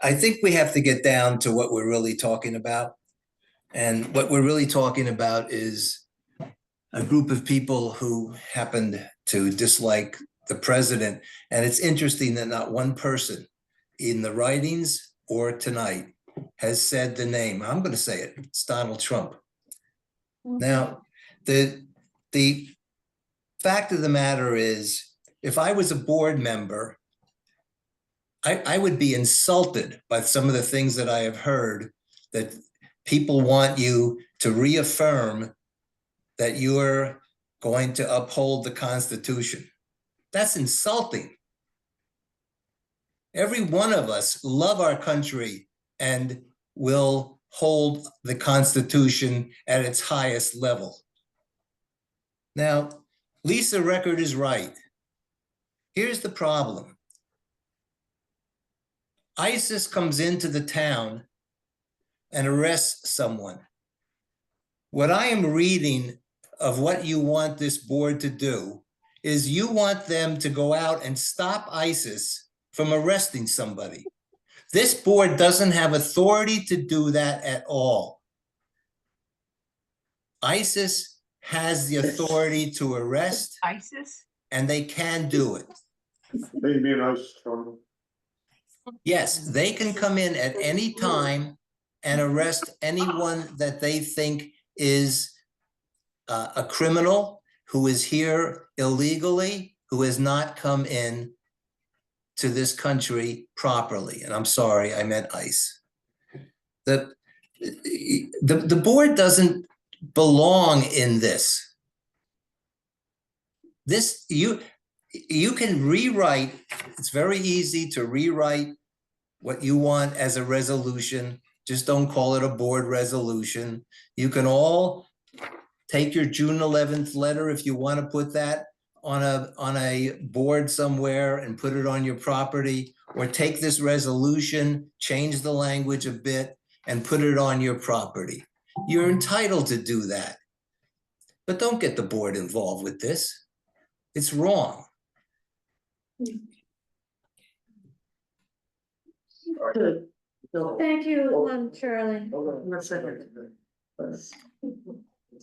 I think we have to get down to what we're really talking about. And what we're really talking about is a group of people who happened to dislike the president. And it's interesting that not one person in the writings or tonight has said the name. I'm going to say it. It's Donald Trump. Now, the fact of the matter is, if I was a board member, I would be insulted by some of the things that I have heard, that people want you to reaffirm that you're going to uphold the Constitution. That's insulting. Every one of us love our country and will hold the Constitution at its highest level. Now, Lisa Record is right. Here's the problem. ISIS comes into the town and arrests someone. What I am reading of what you want this board to do is you want them to go out and stop ISIS from arresting somebody. This board doesn't have authority to do that at all. ISIS has the authority to arrest, ISIS? and they can do it. They mean us, Charlie. Yes, they can come in at any time and arrest anyone that they think is a criminal who is here illegally, who has not come in to this country properly. And I'm sorry, I meant ICE. The board doesn't belong in this. This, you can rewrite, it's very easy to rewrite what you want as a resolution. Just don't call it a board resolution. You can all take your June 11th letter if you want to put that on a board somewhere and put it on your property, or take this resolution, change the language a bit and put it on your property. You're entitled to do that. But don't get the board involved with this. It's wrong. Thank you, Charlie. Let's say it.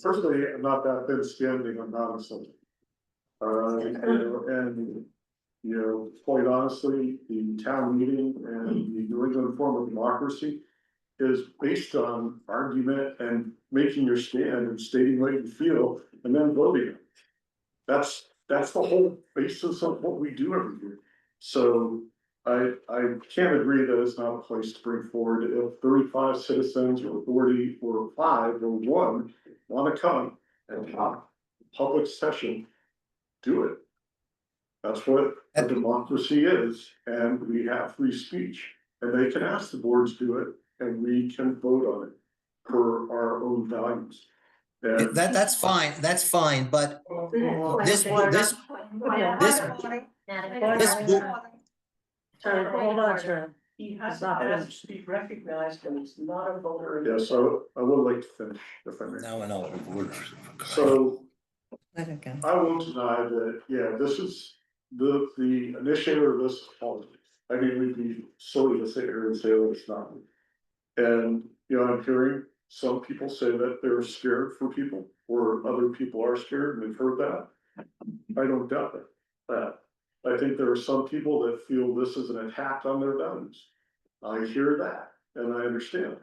Firstly, I'm not that thin skinned, I'm not a subject. And, you know, quite honestly, the town meeting and the New England form of democracy is based on argument and making your stand and stating what you feel and then voting. That's the whole basis of what we do every year. So I can't agree that it's not a place to bring forward if 35 citizens or 40 or 5 or 1 want to come and have public session, do it. That's what a democracy is, and we have free speech, and they can ask the boards to do it, and we can vote on it for our own values. And That's fine, but this, this, Hold on, Sharon. He has It's not to be recognized and it's not a voter. yeah, so I would like to finish, if I may. no, So Let it go. I won't deny that, yeah, this is the initiator of this is politics. I mean, we'd be silly to sit here and say, oh, it's not. And, you know, I'm hearing some people say that they're scared for people, or other people are scared, and we've heard that. I don't doubt that. I think there are some people that feel this is an attack on their values. I hear that, and I understand.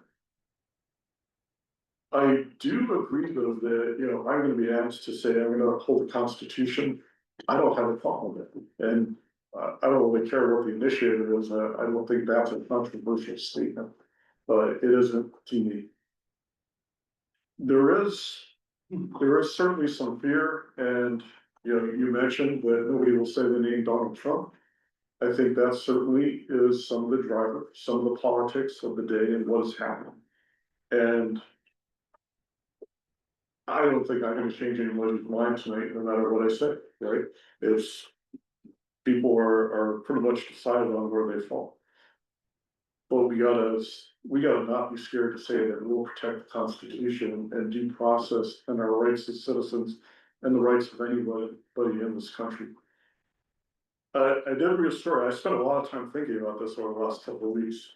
I do agree though that, you know, I'm gonna be asked to say I'm gonna uphold the Constitution. I don't have a problem with it, and I don't really care what the initiator is. I don't think that's a controversial statement, but it isn't to me. There is certainly some fear, and you know, you mentioned that nobody will say the name Donald Trump. I think that certainly is some of the driver, some of the politics of the day and what is happening. And I don't think I'm gonna change anybody's mind tonight, no matter what I say, right? It's, people are pretty much decided on where they fall. But we gotta not be scared to say that we'll protect the Constitution and due process and our rights as citizens and the rights of anybody in this country. I did read a story. I spent a lot of time thinking about this over the last couple of weeks,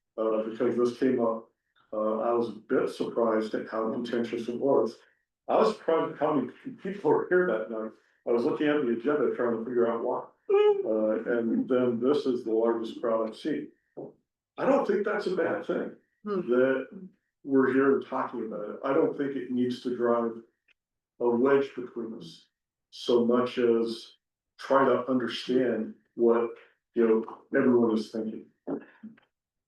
because this came up. I was a bit surprised at how contentious it was. I was surprised at how many people were here that night. I was looking at the agenda trying to figure out why. And then this is the largest crowd I've seen. I don't think that's a bad thing, that we're here talking about it. I don't think it needs to drive a wedge between us so much as try to understand what, you know, everyone is thinking.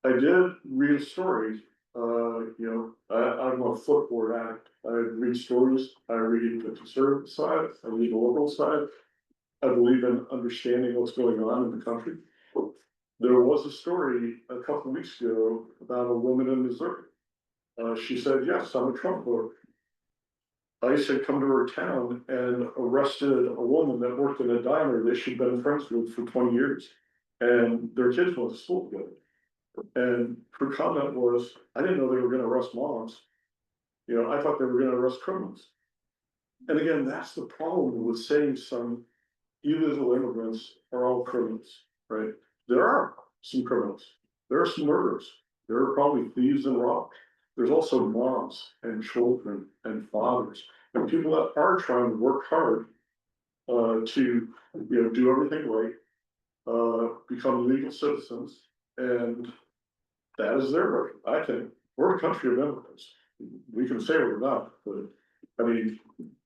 I did read a story, you know, I'm a footboard addict. I read stories, I read the conservative side, I read the liberal side. I believe in understanding what's going on in the country. There was a story a couple of weeks ago about a woman in Missouri. She said, yes, I'm a Trump voter. ICE had come to her town and arrested a woman that worked in a diner that she'd been friends with for 20 years. And their kids went to school together. And her comment was, I didn't know they were gonna arrest moms. You know, I thought they were gonna arrest criminals. And again, that's the problem with saying some illegal immigrants are all criminals, right? There are some criminals. There are some murderers. There are probably thieves and robbers. There's also moms and children and fathers and people that are trying to work hard to, you know, do everything right, become legal citizens, and that is their right. I think we're a country of immigrants. We can say we're not, but I mean,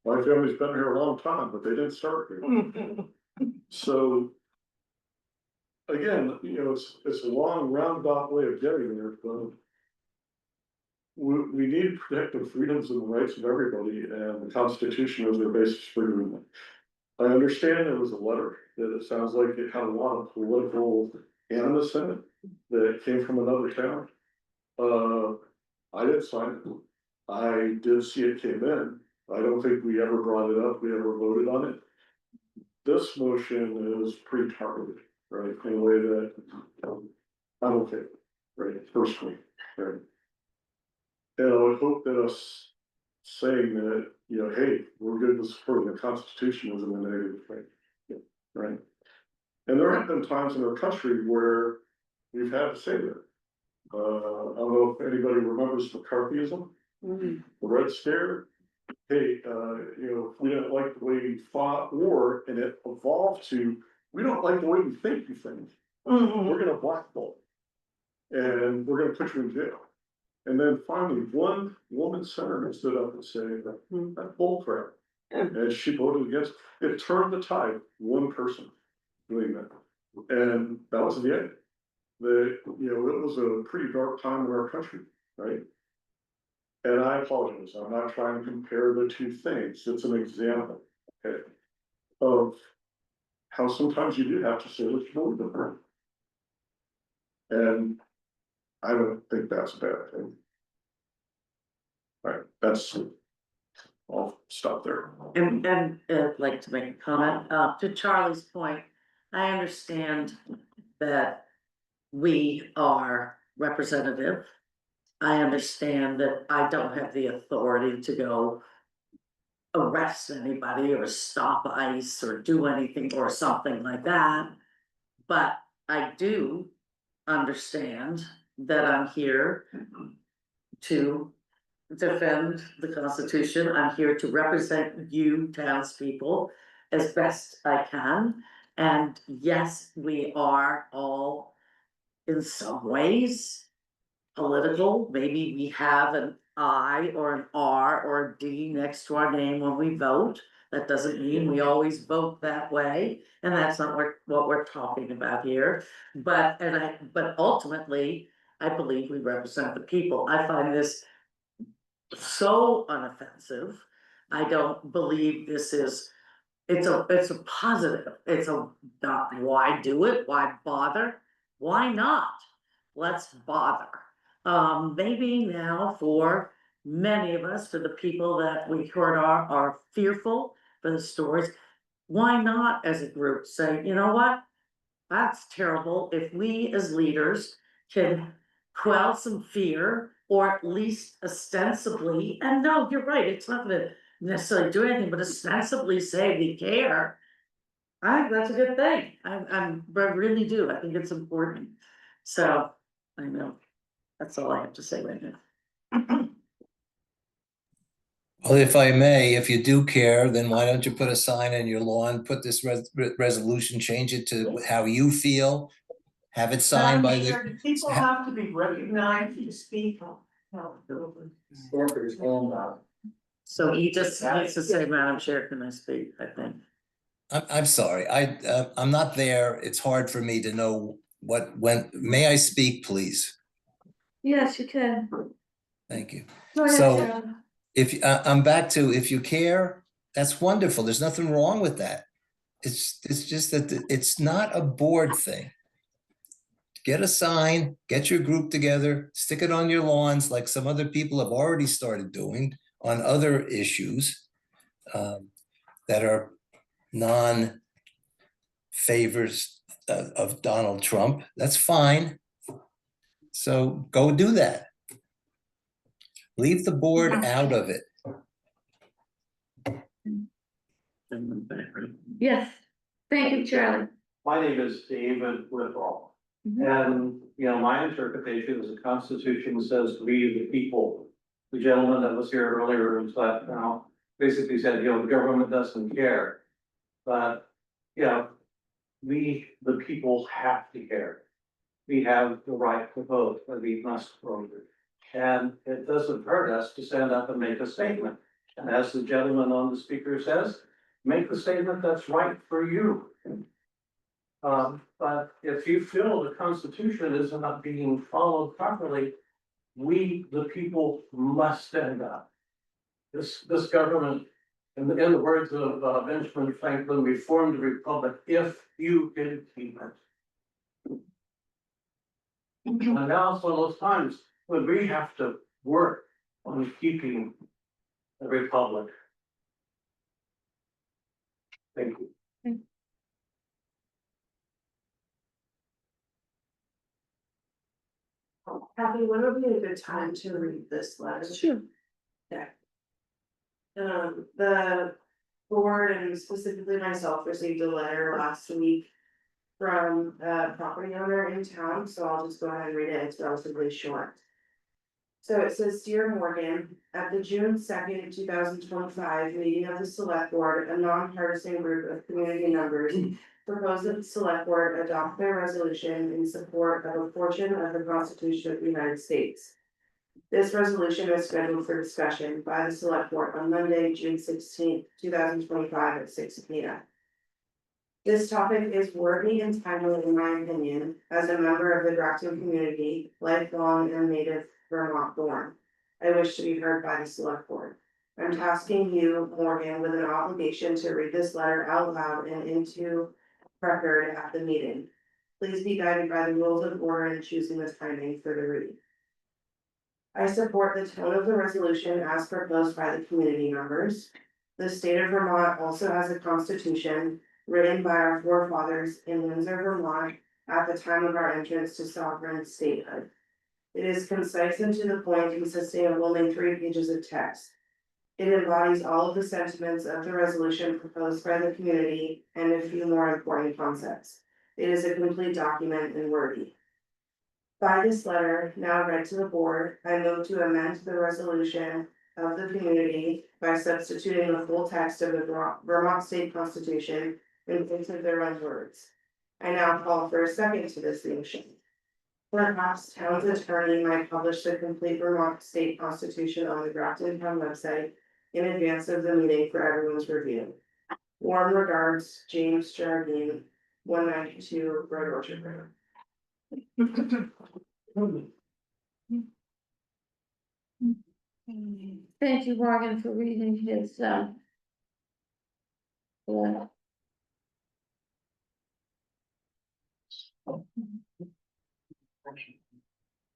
my family's been here a long time, but they didn't start here. So again, you know, it's a long roundabout way of getting there, but we need to protect the freedoms and the rights of everybody, and the Constitution is their basis for doing that. I understand there was a letter that it sounds like it had a lot of political animus in it that came from another town. I didn't sign it. I did see it came in. I don't think we ever brought it up. We ever voted on it. This motion is pretty targeted, right, in a way that I'm okay, right, personally, right. And I would hope that us saying that, you know, hey, we're good with supporting the Constitution is in a negative thing, right? And there have been times in our country where we've had to say that. I don't know if anybody remembers McCarthyism, the Red Scare. hey, we don't like the way you fought, or, and it evolved to, we don't like the way you think you think. We're gonna blackball. And we're gonna put you in jail. And then finally, one woman senator stood up and said, that's bull crap. And she voted against, it turned the tide, one person doing that. And that was the end. It was a pretty dark time in our country, right? And I apologize, I'm not trying to compare the two things, it's an example, okay, of how sometimes you do have to say what you believe in. And I don't think that's a bad thing. Right, I'll stop there. And I'd like to make a comment, to Charlie's point, I understand that we are representative. I understand that I don't have the authority to go arrest anybody or stop ICE or do anything or something like that. But I do understand that I'm here to defend the Constitution. I'm here to represent you townspeople as best I can. And yes, we are all in some ways political. Maybe we have an I or an R or a D next to our name when we vote. That doesn't mean we always vote that way, and that's not what we're talking about here. But ultimately, I believe we represent the people. I find this so unoffensive. I don't believe this is, it's a positive, not, why do it, why bother? Why not? Let's bother. Maybe now for many of us, for the people that we heard are fearful for the stories, why not as a group say, you know what? That's terrible. If we as leaders can quell some fear, or at least ostensibly, and no, you're right, it's not gonna necessarily do anything, but ostensibly say we care. I think that's a good thing. I really do. I think it's important. So, I know, that's all I have to say right now. Well, if I may, if you do care, then why don't you put a sign in your lawn, put this resolution, change it to how you feel? Have it signed by the, People have to be recognized to speak. So he just needs to say, Madam Chair, can I speak, I think. I'm sorry, I'm not there. It's hard for me to know may I speak, please? Yes, you can. Thank you. Go ahead, So Sharon. if, I'm back to, if you care, that's wonderful. There's nothing wrong with that. It's just that it's not a board thing. Get a sign, get your group together, stick it on your lawns like some other people have already started doing on other issues that are non-favors of Donald Trump. That's fine. So go do that. Leave the board out of it. Yes, thank you, Charlie. My name is David Whitall. Mhm. And, my interpretation is the Constitution says we the people. The gentleman that was here earlier was that now basically said, the government doesn't care. But, we, the people, have to care. We have the right to vote, and we must vote. And it doesn't hurt us to stand up and make a statement. And as the gentleman on the speaker says, make the statement that's right for you. But if you feel the Constitution is not being followed properly, we, the people, must stand up. This government, in the words of Benjamin Franklin, we formed a republic if you can keep it. And now it's one of those times when we have to work on keeping the republic. Thank you. Kathy, when would be a good time to read this letter? Sure. The board and specifically myself received a letter last week from a property owner in town, so I'll just go ahead and read it. It's relatively short. So it says, Dear Morgan, at the June 2nd, 2025 meeting of the Select Board, a nonpartisan group of community members proposed that the Select Board adopt their resolution in support of a portion of the Constitution of the United States. This resolution is scheduled for discussion by the Select Board on Monday, June 16th, 2025 at 6 p.m. This topic is worthy and timely in my opinion, as a member of the Grafton community, lifelong and native Vermont born. I wish to be heard by the Select Board. I'm tasking you, Morgan, with an obligation to read this letter out loud and into record at the meeting. Please be guided by the rules of order in choosing the timing for the read. I support the tone of the resolution as proposed by the community members. The state of Vermont also has a constitution written by our forefathers in Windsor, Vermont, at the time of our entrance to sovereign statehood. It is concise and to the point, consisting of only 3 pages of text. It embodies all of the sentiments of the resolution proposed by the community and a few more important concepts. It is a complete document and wordy. By this letter, now read to the board, I move to amend the resolution of the community by substituting the full text of the Vermont State Constitution into their own words. I now call for a second to this motion. Perhaps town's attorney might publish the complete Vermont State Constitution on the Grafton Town website in advance of the meeting for everyone's review. Warm regards, James Jardine, 192 Road Orchard Road. Thank you, Morgan, for reading his, letter.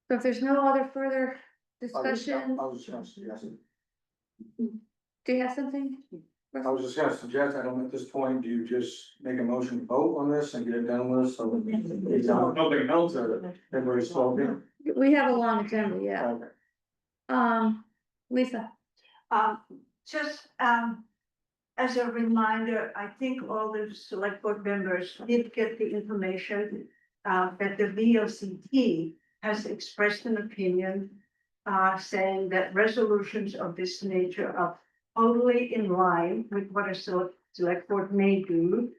So if there's no other further discussion, I was just gonna suggest, do you have something? I was just gonna suggest, I don't know, at this point, do you just make a motion to vote on this and get it done with, so nobody knows that everybody's spoken? We have a long agenda, yeah. Lisa, Just, as a reminder, I think all the select board members did get the information, that the VLCT has expressed an opinion, saying that resolutions of this nature are totally in line with what a select board may do.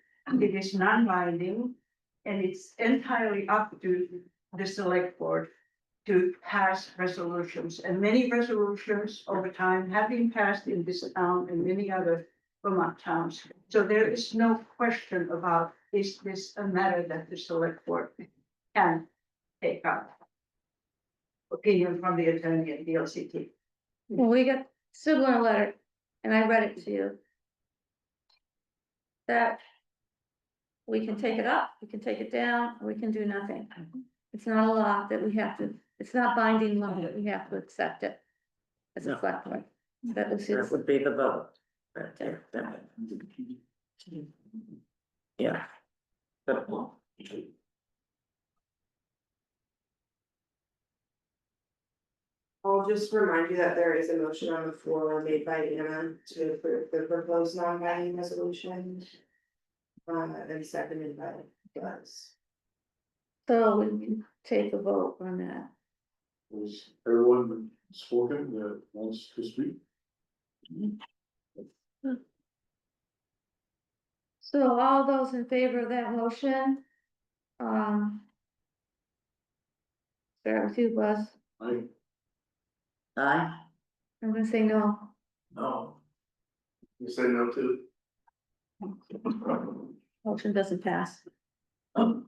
It is non-binding, and it's entirely up to the select board to pass resolutions, and many resolutions over time have been passed in this town and many other Vermont towns. So there is no question about, is this a matter that the select board can take up? Opinion from the attorney at VLCT. well, we got similar letter, and I read it to you. That we can take it up, we can take it down, or we can do nothing. It's not a law that we have to, it's not binding law that we have to accept it as a No. select board. That was That his, would be the vote. Right there. Yeah. But- I'll just remind you that there is a motion on the floor made by Anna to approve the proposed non-binding resolution. And seconded by Buzz. so we can take a vote on that. Was everyone spoken that wants to speak? So all those in favor of that motion? Start with you, Buzz. I, Aye. I'm gonna say no. no. You say no too? Motion doesn't pass. And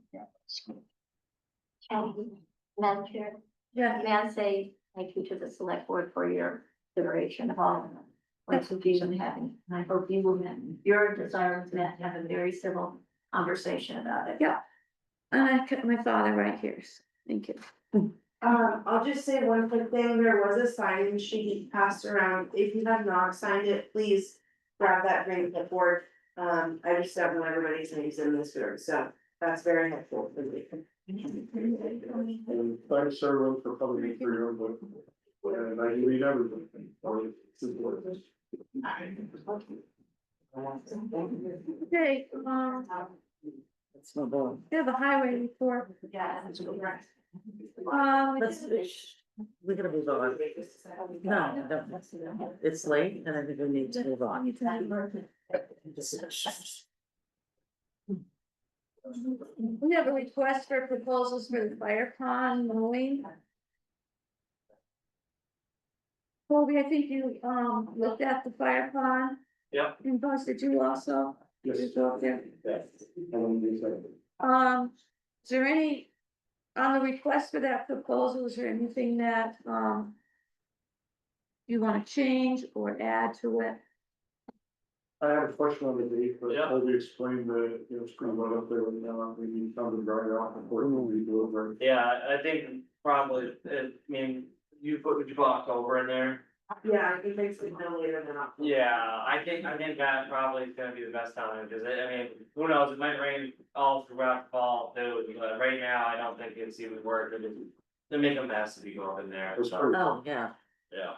Madam Chair, Yeah, may I say thank you to the select board for your consideration of all points of view I'm having. And I hope you will, your desire is met to have a very civil conversation about it. Yeah. and I kept my father right here, so thank you. I'll just say one quick thing, there was a sign sheet passed around, if you have not signed it, please grab that, bring it to the board. I just don't know everybody's names in this group, so that's very helpful for me. And thanks everyone for coming in for your input. And I can read everything. Okay, It's no vote. we have a highway report. Yeah, that's correct. Let's, We're gonna move on. No, no, it's late and I think we need to move on. We have a request for proposals for the fire pond mowing. Colby, I think you, looked at the fire pond. Yep. And Buzz, did you also? Yes. Did you go up there? Yes. I don't think so. Is there any, on the request for that proposal, is there anything that, you wanna change or add to it? I have a question on the date, but Yeah. Colby explained that, it's pretty well up there right now, we need time to dry out before we do it, right? Yeah, I think probably, I mean, you put October in there. Yeah, I think it's no later than October. Yeah, I think that probably is gonna be the best time, because I mean, who knows, it might rain all throughout the fall too, but right now, I don't think it's even worth it. They make a mess if you go up in there, That's so, true. Oh, yeah. yeah.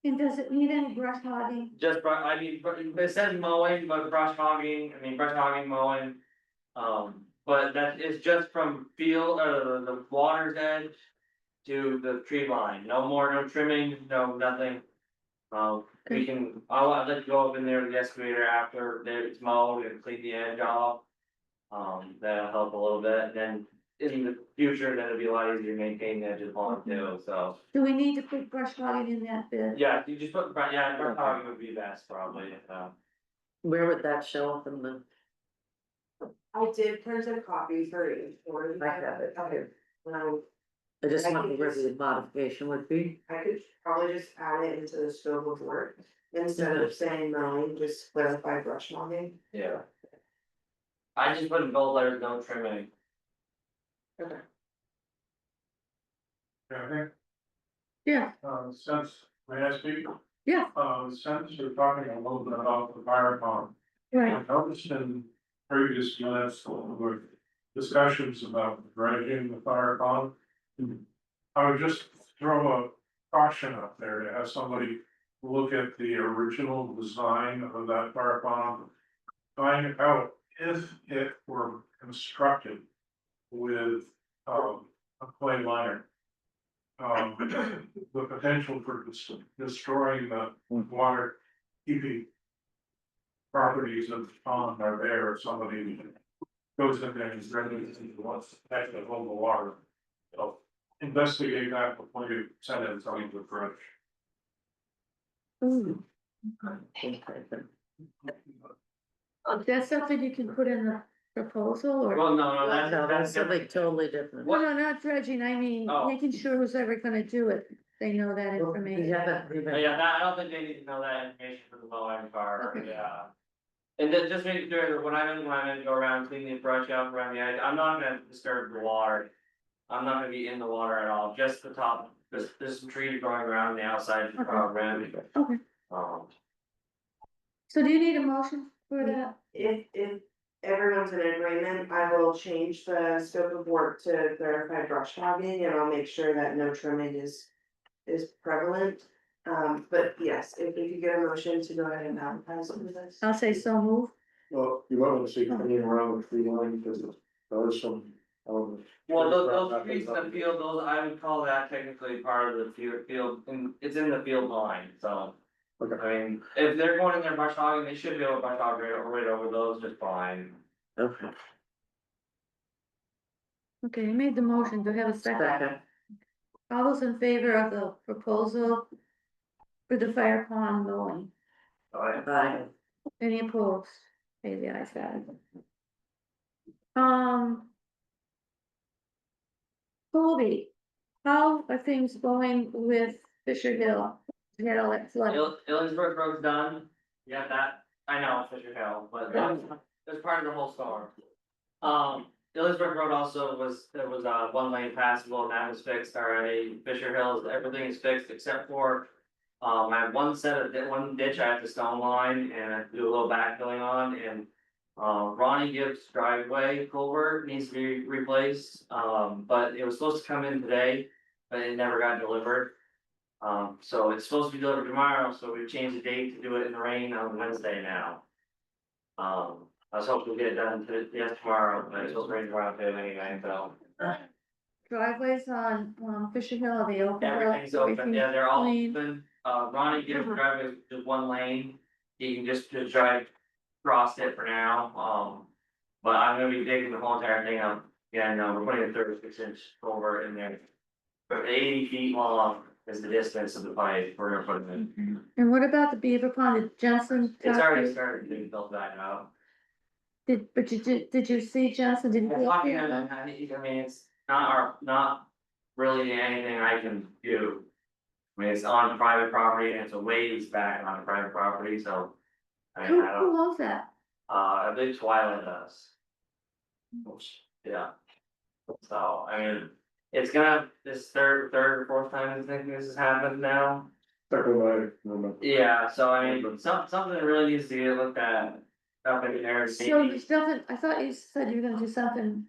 And does it need any brush hogging? Just, I mean, it says mowing, but brush hogging, mowing. But that is just from field, the water's edge to the tree line, no trimming, no nothing. We can, I'll let you go up in there with the excavator after it's mowed and clean the edge off. That'll help a little bit, then in the future, then it'll be a lot easier to maintain the edge of the pond too, so. Do we need to put brush hogging in that bid? Yeah, you just put, yeah, brush hogging would be best probably, Where would that show up in the? I did print a copy for you. I have it. Um, I just I wonder think where this- the modification would be. I could probably just add it into the scope of work, instead of saying mowing, just clarify brush hogging. yeah. I just put in bold letters, no trimming. Okay. Yeah, Since, may I speak? yeah, Since you're talking a little bit about the fire pond, right. I noticed in previous minutes with discussions about dredging the fire pond. I would just throw a caution up there to have somebody look at the original design of that fire pond. Find out if it were constructed with, a clay liner. The potential for destroying the water keeping properties of the pond are there, if somebody goes in there and dredges into what's actually hold the water. So investigate that before you send it something to dredge. Ooh. That's something you can put in the proposal or? Well, no, No, that's something totally different. No, no, not dredging, I mean, Oh. making sure who's ever gonna do it, they know that We information. haven't Oh, even. yeah, I don't think they need to know that information for the mowing part, Okay. yeah. And then just make sure that when I'm in, go around cleaning the brush up around the edge, I'm not gonna disturb the water. I'm not gonna be in the water at all, just the top, there's some trees growing around the outside, rim. Okay, so do you need a motion for that? If everyone's in agreement, I will change the scope of work to clarify brush hogging, and I'll make sure that no trimming is prevalent. But yes, if we could get a motion to go ahead and advertise for this. I'll say so move. Well, you might want to see coming around the tree line because there are some. Well, those trees in the field, those, I would call that technically part of the field, and it's in the field line, so. Okay. I mean, if they're going in there brush hogging, they should be able to brush hog right over those just fine. Okay. Okay, you made the motion, do you have a second? Second. All those in favor of the proposal for the fire pond mowing? Bye. Any opposed? Okay, the ayes have it. Colby, how are things going with Fisher Hill? You had all that flooding. Ellensburg Road's done, yeah, that, I know, Fisher Hill, but that's part of the whole storm. Ellensburg Road also there was one lane passable and that was fixed already, Fisher Hills, everything is fixed except for. I have one ditch I have to stone line and I have to do a little backfilling on and. Ronnie Gibbs driveway culvert needs to be replaced, but it was supposed to come in today, but it never got delivered. So it's supposed to be delivered tomorrow, so we've changed the date to do it in the rain on Wednesday now. I was hoping to get it done tomorrow, but it's supposed to rain tomorrow too anyway, so. driveways on, Fisher Hill, are they open? Everything's open, yeah, they're all clean? open, Ronnie gives the driveway just one lane, you can just drive across it for now, but I'm gonna be digging the whole entire thing up, again, we're putting a 36-inch culvert in there. But 80 feet long is the distance of the pipe we're gonna put it in, And what about the beaver pond, did Jensen? it's talk to already you? started being built back out. But did you see Jensen, did you? Well, I mean, it's not really anything I can do. I mean, it's on private property and it's a ways back on private property, so. I mean, Who, I who don't, owns that? I believe Twilight does. Yeah. So, I mean, it's gonna, this third or fourth time I think this has happened now. Second, I remember. Yeah, so I mean, something that really needs to get looked at. Up in there, So maybe. there's nothing, I thought you said you were gonna do something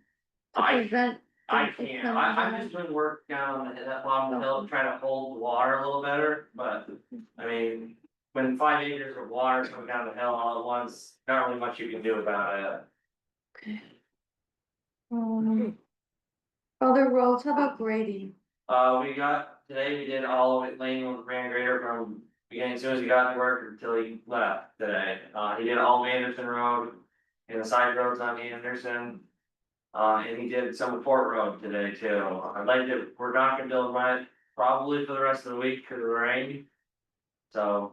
to I- prevent. I things from can't, coming I'm down. just doing work down on that bottom of the hill, trying to hold the water a little better, but, I mean. When 5 acres of water come down the hill all at once, not really much you can do about it. Other roads, how about grading? Today we did all of it, Lane with Grand Grader from beginning, as soon as he got to work until he left today. He did all of Anderson Road and the side roads on Anderson. And he did some of Fort Road today too. We're not gonna build right probably for the rest of the week because of the rain. So,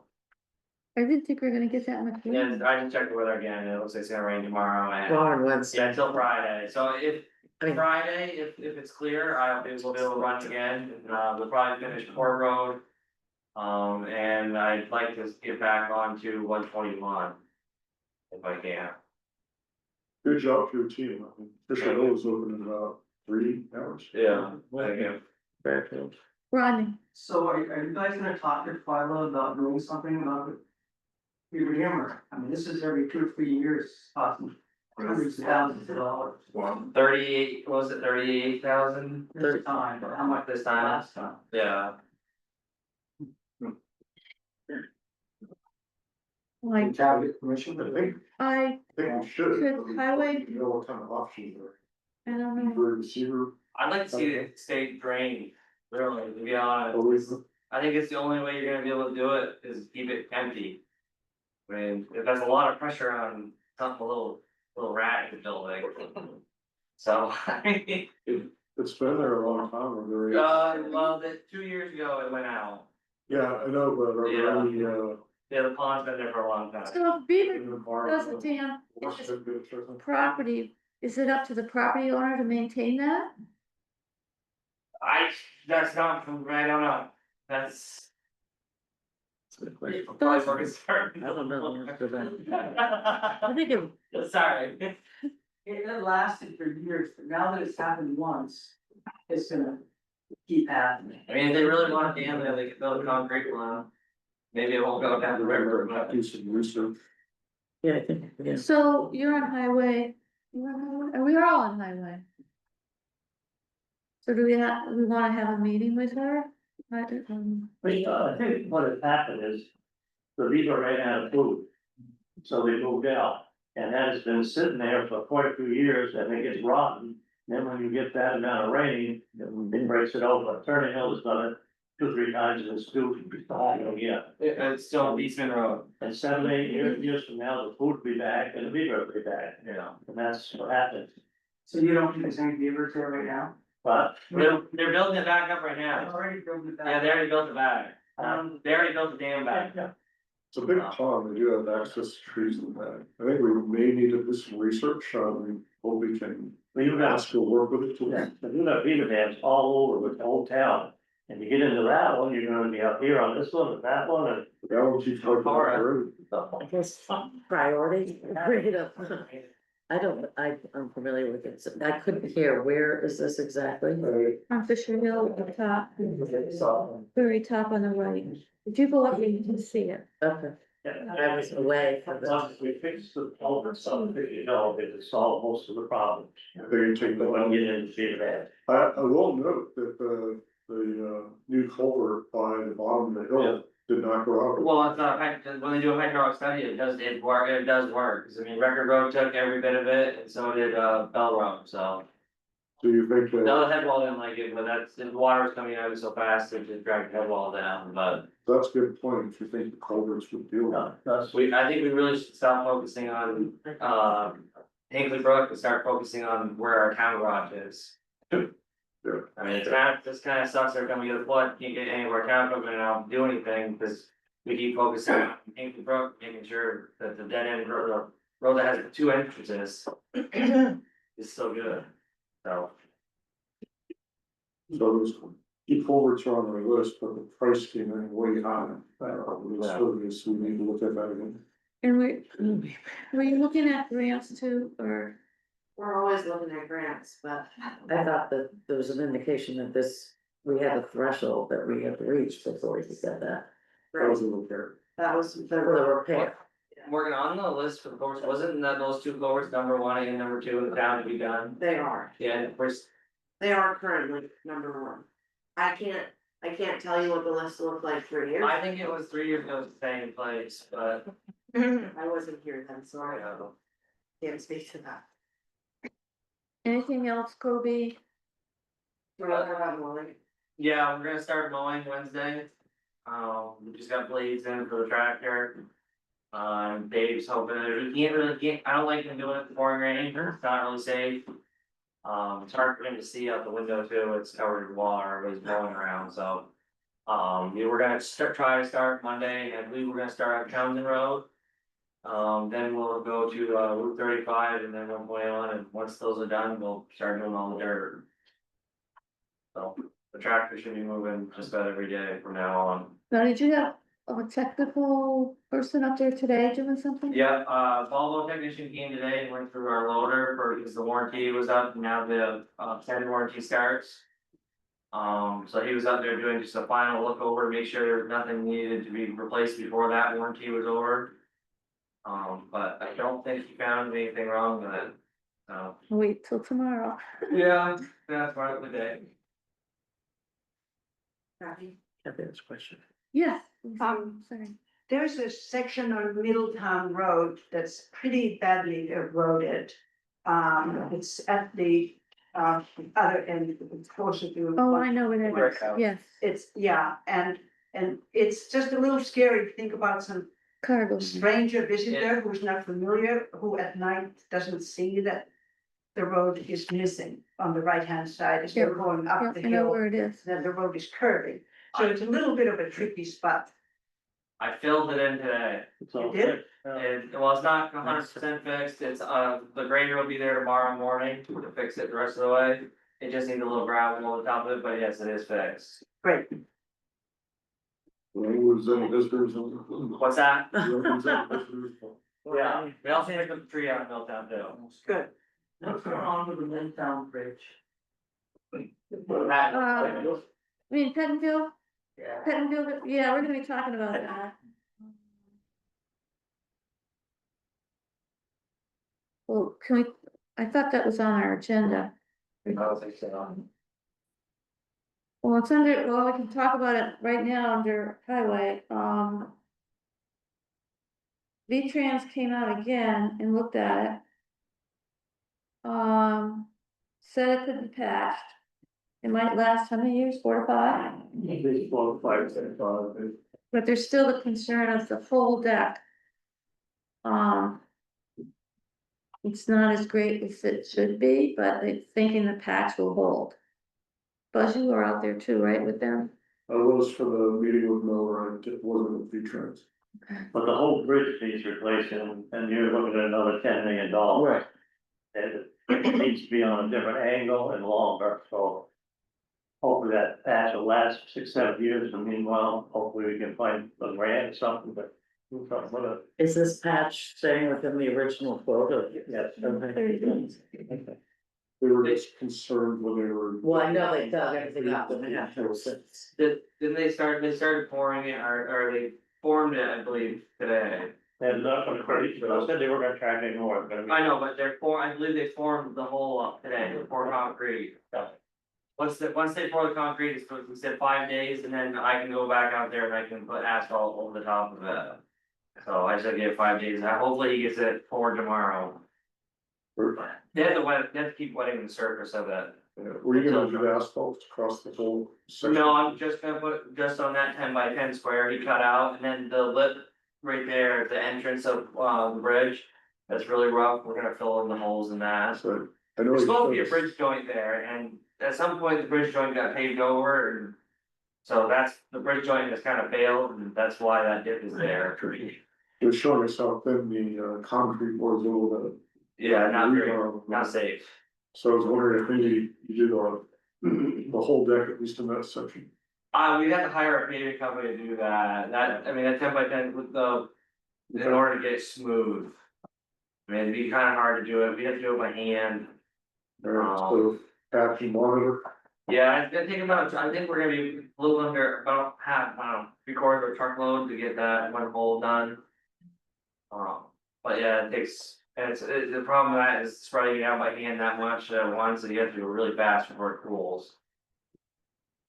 I didn't think we were gonna get that much. yeah, rain. I can check the weather again, it looks like it's gonna rain tomorrow and, Tomorrow and yeah, Wednesday. until Friday, so if. I mean- Friday, if it's clear, we'll be able to run again, we'll probably finish Fort Road. And I'd like to get back onto 121. If I can. Good job for your team. I mean, Fisher Hill was open in about 3 hours. Yeah, thank you. Fairfield. Rodney, So are you guys gonna talk to Twyla about doing something about it? Your hammer, I mean, this is every 2 or 3 years, costing hundreds of thousands of dollars. 38, what was it 38,000 This time, but how much this time? last time? Yeah, like, Town get permission, I think I we should. Could but we highway- don't know what kind of options are. don't know, For receiver, I'd like to see it stay drained, really, to be honest. always, I think it's the only way you're gonna be able to do it is keep it empty. I mean, if there's a lot of pressure on something a little rat in the building. So, I mean, it's been there a long time, or there. well, 2 years ago it went out. Yeah, I know, but are there any, Yeah, the pond's been there for a long time. so if Beaver in the bar? does a dam, What's it's the good or something? property, is it up to the property owner to maintain that? That's not, I don't know, that's. Question. Probably more concerned. I don't know the answer to that. I think it, Sorry. It lasted for years, but now that it's happened once, it's gonna keep happening. I mean, if they really want a dam there, they could build a concrete one. Maybe it won't go down the river, but. Do some research. yeah, I think, yeah. So you're on highway, are we all on highway? So do we wanna have a meeting with her? But, I think what has happened is the beaver ran out of food. So they moved out, and that has been sitting there for quite a few years, and it gets rotten. Then when you get that amount of rain, it breaks it over. Turning Hill has done it 2-3 times in its due, yeah. It's still Eastman Road. And 7-8 years from now, the food will be back and the beaver will be back, Yeah. and that's what happens. So you don't think there's any beavers there right now? But They're building it back up right They now. already built it Yeah, back. they already built it back. They already built the dam back. It's a big pond, they do have access to trees in that. I think we may need to do some research, what we can Well, you got, ask to work with it. yeah, but you got beaver dams all over with the whole town. And you get into that one, you're gonna be up here on this one and that one and. That one keeps like that road. I guess priority, bring it up. I'm familiar with it, so I couldn't hear, where is this exactly? On Fisher Hill at the top, very top on the right. If you go up, you can see it. Okay, I was away from the. Once we fix the culvert, something, it'll solve most of the problems. They take But when the, you get into beaver dams. I will note that the new culvert by the bottom of the hill did not go out. Well, it's when they do a hydraulic study, it does work, 'cause I mean, Record Road took every bit of it, and so did, Bell Road, so. Do you think that, No, the head wall didn't like it, but the water was coming out so fast, it just dragged the head wall down, but. that's a good point, if you think the culverts would deal with it. I think we really should stop focusing on, Hinkley Brook and start focusing on where our town garage is. Yeah. I mean, this kind of sucks every time we get a flood, can't get any of our town equipment out, do anything, because we keep focusing on Hinkley Brook, making sure that the dead end road, the road that has the two entrances is still good, so. So those culverts are on the list, but the price came in way high. So we need to look at that again. And were you looking at grants too, or? We're always looking at grants, but I thought that there was an indication that we had a threshold that we had reached before you said that. That was a repair. that was For the repair. Morgan, on the list for the culverts, wasn't that those two culverts, number one and number two in the town to be done? they are. Yeah, first, They are currently number one. I can't tell you what the list looked like for years. I think it was 3 years ago, staying in place, but. I wasn't here then, so I can't speak to that. Anything else, Kobe? We're not about mowing. Yeah, we're gonna start mowing Wednesday. We just got blades in for the tractor. Dave's hoping, he can't really get, I don't like him doing it in the pouring rain, it's not really safe. It's hard for him to see out the window too, it's covered in water, but he's blowing around, so. We're gonna try to start Monday, I believe we're gonna start on Townsend Road. Then we'll go to Route 35 and then 1.1, and once those are done, we'll start doing all the dirt. So the tractor should be moving just about every day from now on. Now, did you have a technical person up there today doing something? Yeah, Volvo technician came today and went through our loader because the warranty was up, and now the extended warranty starts. So he was out there doing just a final look over, make sure there was nothing needed to be replaced before that warranty was over. But I don't think he found anything wrong with it, so. Wait till tomorrow. Yeah, that's part of the day. Kathy? This question. Yes. Sorry. There's a section on Middletown Road that's pretty badly eroded. It's at the other end, it's closer to. Oh, I know where that Brick is, house. yes, It's, yeah, and it's just a little scary to think about some cargo. stranger visitor who's not familiar, who at night doesn't see that the road is missing on the right-hand side as they're Yeah, going up the I know hill, where it is. then the road is curving. So it's a little bit of a tricky spot. I filled it in today. You did? Well, it's not 100% fixed, it's, the grader will be there tomorrow morning to fix it the rest of the way. It just needs a little gravel on the top of it, but yes, it is fixed. Great. Was any visitors? What's that? Was any visitors? Yeah, we also picked up the tree out in Milltown too. Good. What's going on with the Midtown Bridge? I mean, Pettingill, Yeah. Pettingill, yeah, we're gonna be talking about that. Well, can we, I thought that was on our agenda. I don't think so. Well, it's under, well, we can talk about it right now under highway, V-Trans came out again and looked at it. Said it could be patched. It might last how many years, 4 to 5? At least 4 to 5, 6, 5. But there's still the concern of the whole deck. It's not as great as it should be, but they're thinking the patch will hold. Buzz, you were out there too, right, with them? I was for the meeting with Miller, it wasn't with V-Trans. But the whole bridge needs replacing, and you're looking at another $10 million. Right. And it needs to be on a different angle and longer, so. Hopefully that patch will last 6, 7 years, and meanwhile, hopefully we can find a grant or something, but. Do something with it. Is this patch staying within the original quote or? Yes. Okay. 30 days. They were just concerned when they were. Well, I know they dug everything up and they have to since. Didn't they started pouring it, or they formed it, I believe, today. And not gonna credit, but I said they were gonna try to more, but. I know, but I believe they formed the hole up today, they poured concrete. Once they pour the concrete, it's supposed to sit 5 days, and then I can go back out there and I can put asphalt over the top of it. So I just gotta give it 5 days, hopefully he gets it poured tomorrow. They have to keep wetting the surface of it. Were you gonna do asphalt across the whole section? No, I'm just gonna put just on that 10 by 10 square he cut out, and then the lip right there at the entrance of the bridge. That's really rough, we're gonna fill in the holes in that. So, I know. There's you supposed to be a showed us- bridge joint there, and at some point the bridge joint got paved over, and. So that's, the bridge joint has kind of failed, and that's why that dip is there. It was showing us how thin the concrete was a little bit. Yeah, not very, Rebar. not safe. So I was wondering if maybe you did the whole deck, at least in that section. We'd have to hire a paving company to do that, I mean, that 10 by 10 with in order to get it smooth. I mean, it'd be kind of hard to do it, we have to do it by hand. Alright, so patch and monitor. Yeah, it's gonna take about, I think we're gonna be a little under, about half, 3/4 of a truckload to get that one hole done. But yeah, it takes, the problem with that is spreading it out by hand that much at once, so you have to do it really fast before it cools.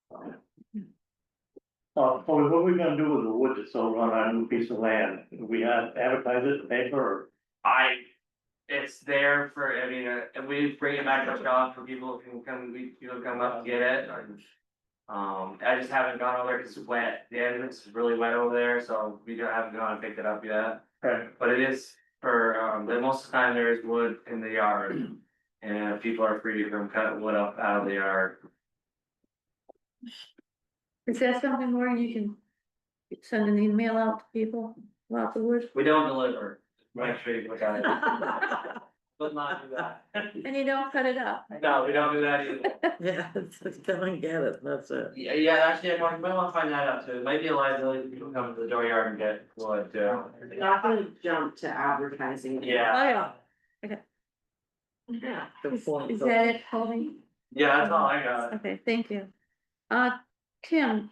What are we gonna do with the wood that's over on our new piece of land? We have advertised it in the paper or? It's there for, I mean, and we bring it back to the shop for people who can come, people come up and get it. I just haven't gone over there because it's wet, the entrance is really wet over there, so haven't gone and picked it up yet. Okay. But it is for, but most of the time there is wood in the yard, and people are free to come cut wood up out of the yard. Is that something more you can send an email out to people about the wood? We don't deliver, make sure you look at it. But not do that. And you don't cut it up? No, we don't do that either. Yeah, it's come and get it, that's it. Yeah, actually, I might want to find that out too, it might be a liability if people come to the dooryard and get wood too. We're not gonna jump to advertising. Yeah. Oh, yeah. Good point. Is that it, Colby? Yeah, that's all I got. Okay, thank you. Kim,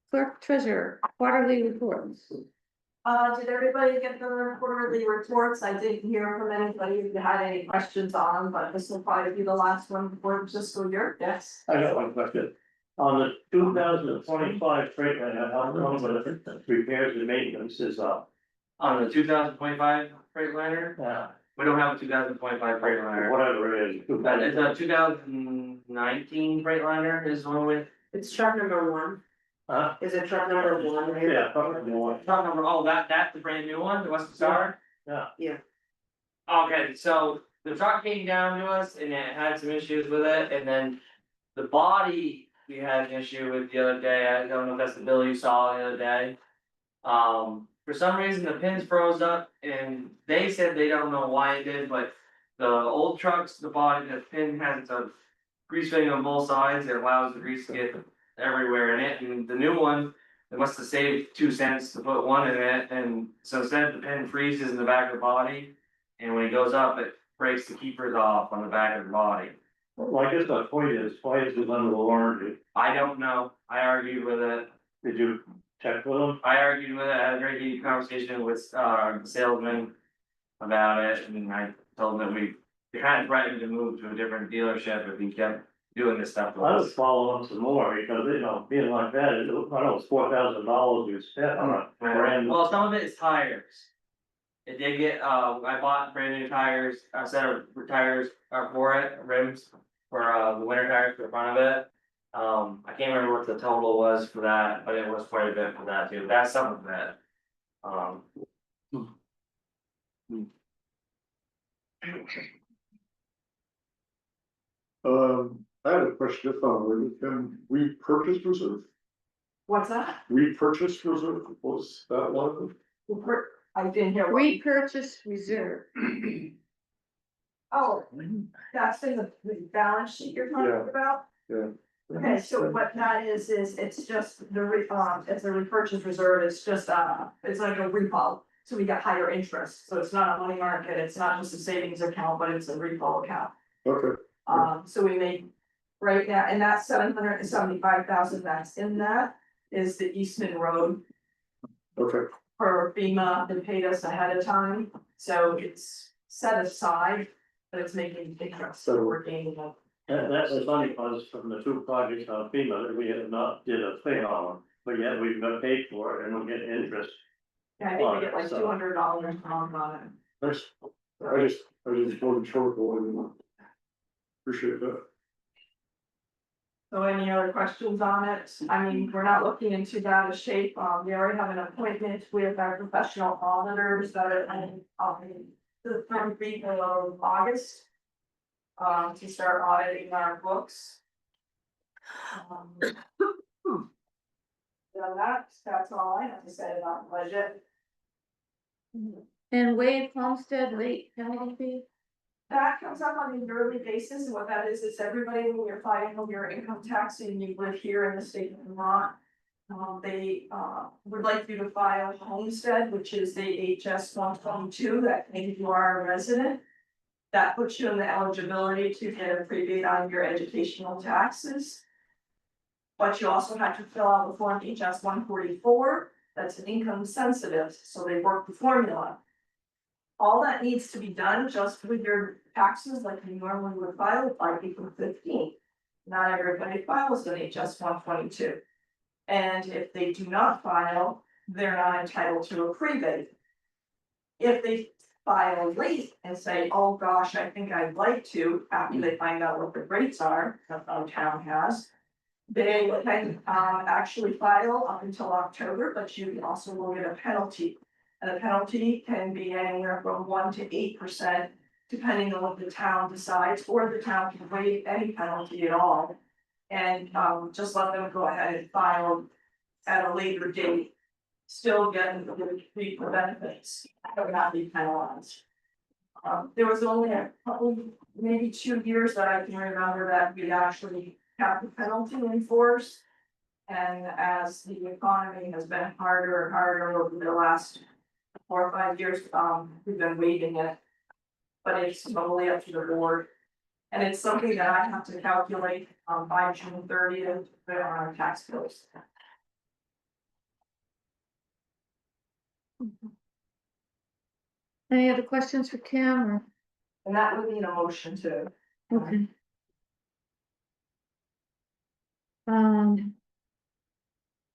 clerk treasurer, quarterly reports. Did everybody get the quarterly reports? I didn't hear from anybody who had any questions on them, but this will probably be the last one before the fiscal year, yes? I got one question. On the 2025 freight line, how long the repairs and maintenance is up? On the 2025 Freightliner, Yeah, we don't have a 2025 Freightliner. whatever it is. But it's a 2019 Freightliner is one with. It's truck number one. Huh? Is it truck number one? Yeah, probably more. Truck number, that's the brand new one, the Western Star? Yeah. Okay, so the truck came down to us and it had some issues with it, and then the body we had an issue with the other day, I don't know if that's the bill you saw the other day. For some reason, the pins froze up and they said they don't know why it did, but the old trucks, the body, the pin has a grease fitting on both sides, it allows the grease to get everywhere in it, and the new one, they must have saved 2 cents to put one in it, and so instead the pin freezes in the back of the body. And when it goes up, it breaks the keepers off on the back of the body. Well, I guess my point is, why is it under the warranty? I don't know, I argued with it, Did you check with them? I argued with it, I had a very heated conversation with the salesman about it, and I told him that we kind of threatened to move to a different dealership if he kept doing this stuff to I would us. follow up some more, because, being like that, I know it's $4,000 you spent on a brand. Well, some of it is tires. It did get, I bought brand new tires, a set of tires for it, rims for the winter tires for the front of it. I can't remember what the total was for that, but it was quite a bit for that too, that's some of it. I had a question just on, can we purchase reserve? What's that? We purchased reserve, was that one of them? I didn't hear. what- Repurchase reserve. Oh, that's in the balance sheet you're Yeah. talking about? Yeah. Okay, so what that is it's just it's a repurchase reserve, it's just, it's like a repo. So we get higher interest, so it's not a money market, it's not just a savings account, but it's a repo account. Okay, So we make, right now, and that's 775,000 that's in that, is the Eastman Road. okay. For FEMA, they paid us ahead of time, so it's set aside, but it's making interest, so we're gaining up. That was funny, because from the 2 projects on FEMA that we had not did a thing on, but yet we've got paid for it and we'll get interest. Yeah, I think we get like $200 on it. Nice. I just wanted short, appreciate that. So any other questions on it? I mean, we're not looking into that as shape. We already have an appointment with our professional auditors that are the third week of August. To start auditing our books. Yeah, that's all I have to say about the budget. And waive homestead late penalty fee? That comes up on a yearly basis, and what that is everybody, when you're filing your income tax and you live here in the state of Vermont. They would like you to file homestead, which is the HS 122, that means you are a resident. That puts you in the eligibility to get a rebate on your educational taxes. But you also have to fill out the form HS 144, that's an income sensitive, so they work the formula. All that needs to be done just with your taxes like you normally would file by April 15th. Not everybody files an HS 122. And if they do not file, they're not entitled to a rebate. If they file late and say, oh gosh, I think I'd like to, after they find out what the rates are, that our town has. They can actually file up until October, but you also will get a penalty. And the penalty can be anywhere from 1% to 8%, depending on what the town decides, or the town can waive any penalty at all. And just let them go ahead and file at a later date. Still getting the benefits, but not be penalized. There was only a couple, maybe 2 years that I can remember that we actually have the penalty in force. And as the economy has been harder and harder over the last 4 or 5 years, we've been waiving it. But it's totally up to the board. And it's something that I have to calculate by June 30th, on our tax bills. Any other questions for Kim or? And that would need a motion too. Okay.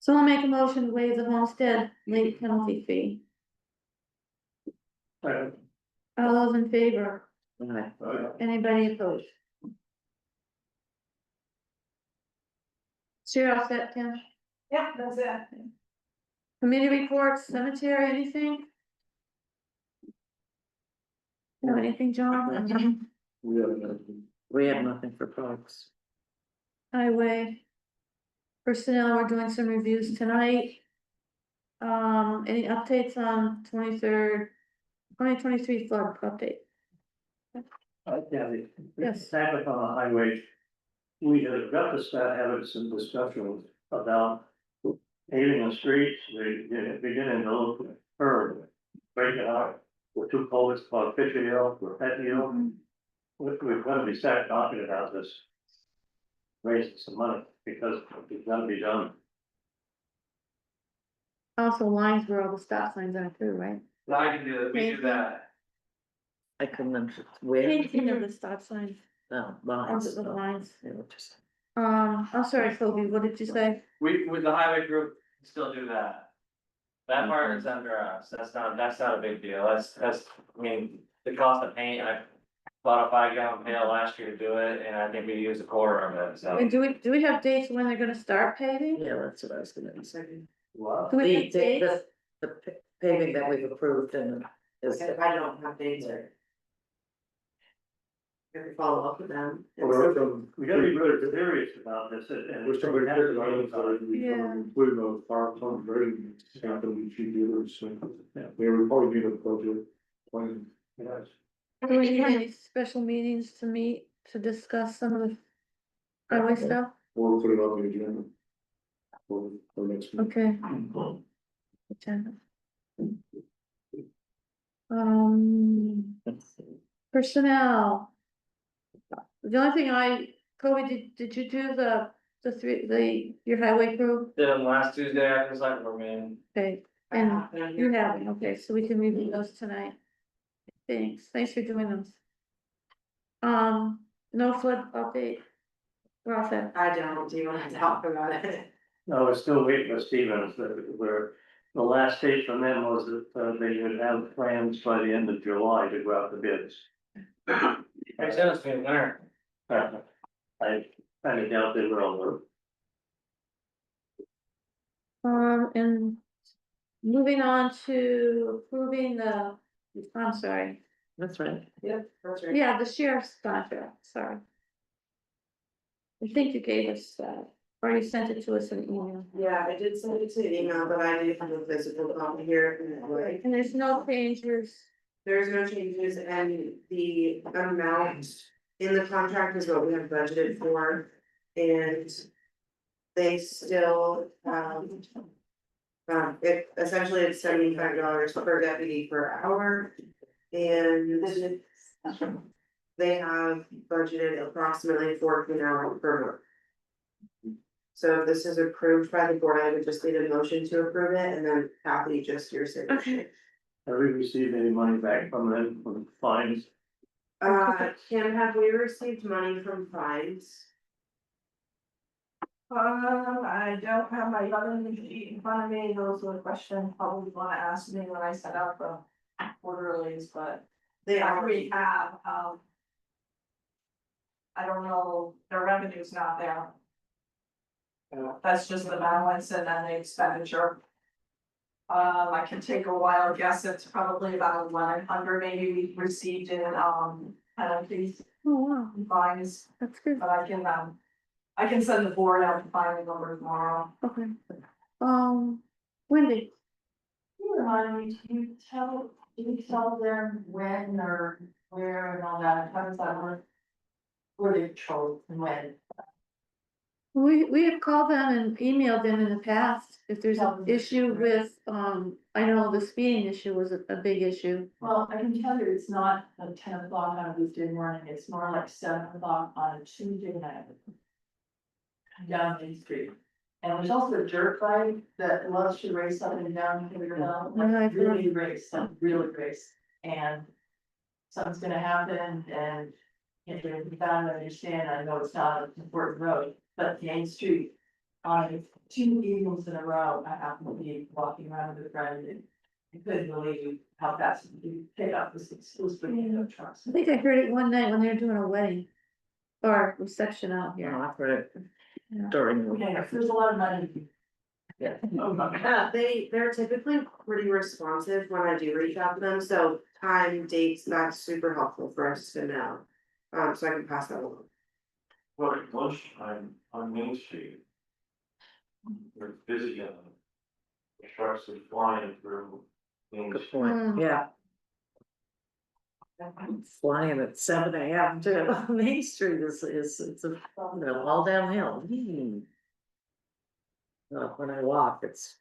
So I'll make a motion to waive the homestead late penalty fee. All those in favor? Anybody opposed? So you're all set, Tim? Yeah, that's it. Committee reports, cemetery, anything? No, anything, John? We have nothing for parks. Highway. Personnel, we're doing some reviews tonight. Any updates on 2023 flood update? Yeah, Yes. Sabbath on the highway. We have got to start having some discussions about paving the streets, beginning to look at curb, break it out. We're too close for Fisher Hill, for Pet Hill. We're gonna be start talking about this. Raising some money, because it's gonna be done. Also lines where all the stop signs are too, right? I can do it, we do that. I couldn't understand where. Painting of the stop signs, No, onto the lines. They were just- I'm sorry, Toby, what did you say? We, with the highway group, still do that. That part is under us, that's not a big deal, that's, I mean, the cost of paint, I bought a 5-gallon pail last year to do it, and I think we used a quarter of it, so. And do we have dates when they're gonna start paving? Yeah, that's what I was gonna say. Wow. Do we have The dates? paving that we've approved and is. I don't have dates or. I can follow up with them. We gotta be really serious about this, and. We're somebody have to picking be items that we Yeah. including the fire pump rating, it's not gonna be cheap either, so. Yeah, we probably need a budget plan. Yes. Do we need any special meetings to meet to discuss some of the highway stuff? Or put it on the agenda. For next week. Okay. Agenda. Personnel. The only thing Kobe, did you do your highway crew? Did them last Tuesday after the select board meeting. Okay, and you haven't, okay, so we can review those tonight. Thanks for doing those. No flood update. We're all set. I don't, do you want to talk about it? No, we're still waiting for Stevens, that the last date from them was that they would have plans by the end of July to go out to bids. Makes sense to me, winter. I kind of doubt they will. And moving on to approving I'm sorry, That's right. Yep, that's right. yeah, the sheriff's contract, sorry. I think you gave us, or you sent it to us in email. Yeah, I did send it to the email, but I did have a physical copy here. And there's no changes. There's no changes and the amount in the contract is what we have budgeted for. And they still, it essentially it's $75 per deputy per hour. And they have budgeted approximately 14 hours per month. So if this is approved by the board, I would just need a motion to approve it and then Kathy, just your signature. Okay. Have we received any money back from them for the fines? Kim, have we received money from fines? I don't have my other sheet in front of me, those were the questions probably wanna ask me when I set out the quarterlies, but They are. we have, I don't know, the revenue's not there. That's just the balance and then the expenditure. I can take a wild guess, it's probably about 1,100 maybe we received in, penalties, Oh, wow, fines, that's good, but I can send the board out to find the number tomorrow. okay. Wendy, You remind me, do you tell them when or where and all that, how does that work? Where they told and when? we have called them and emailed them in the past, if there's an issue with, I know the speeding issue was a big issue. Well, I can tell you, it's not a 10 o'clock on a weekday morning, it's more like 7 o'clock on a Tuesday night. Down Main Street. And there's also a dirt bike that loves to race up and down, like really race, and something's gonna happen and if you're down to understand, I know it's not an important road, but Main Street, on 2 evenings in a row, I happened to be walking around with a friend and I couldn't believe how fast you pick up this exclusive trucks. I think I heard it one night when they were doing a wedding or reception out Yeah, here. I've heard Yeah. it during. Okay, there's a lot of money. Yeah. They're typically pretty responsive when I do reach out to them, so time, dates, that's super helpful for us to know. So I can pass that along. Well, at lunchtime on Main Street. We're busy and the trucks are flying through. Main Good Street. point, yeah. Flying at 7 AM to Main Street it's all downhill. When I walk, it's.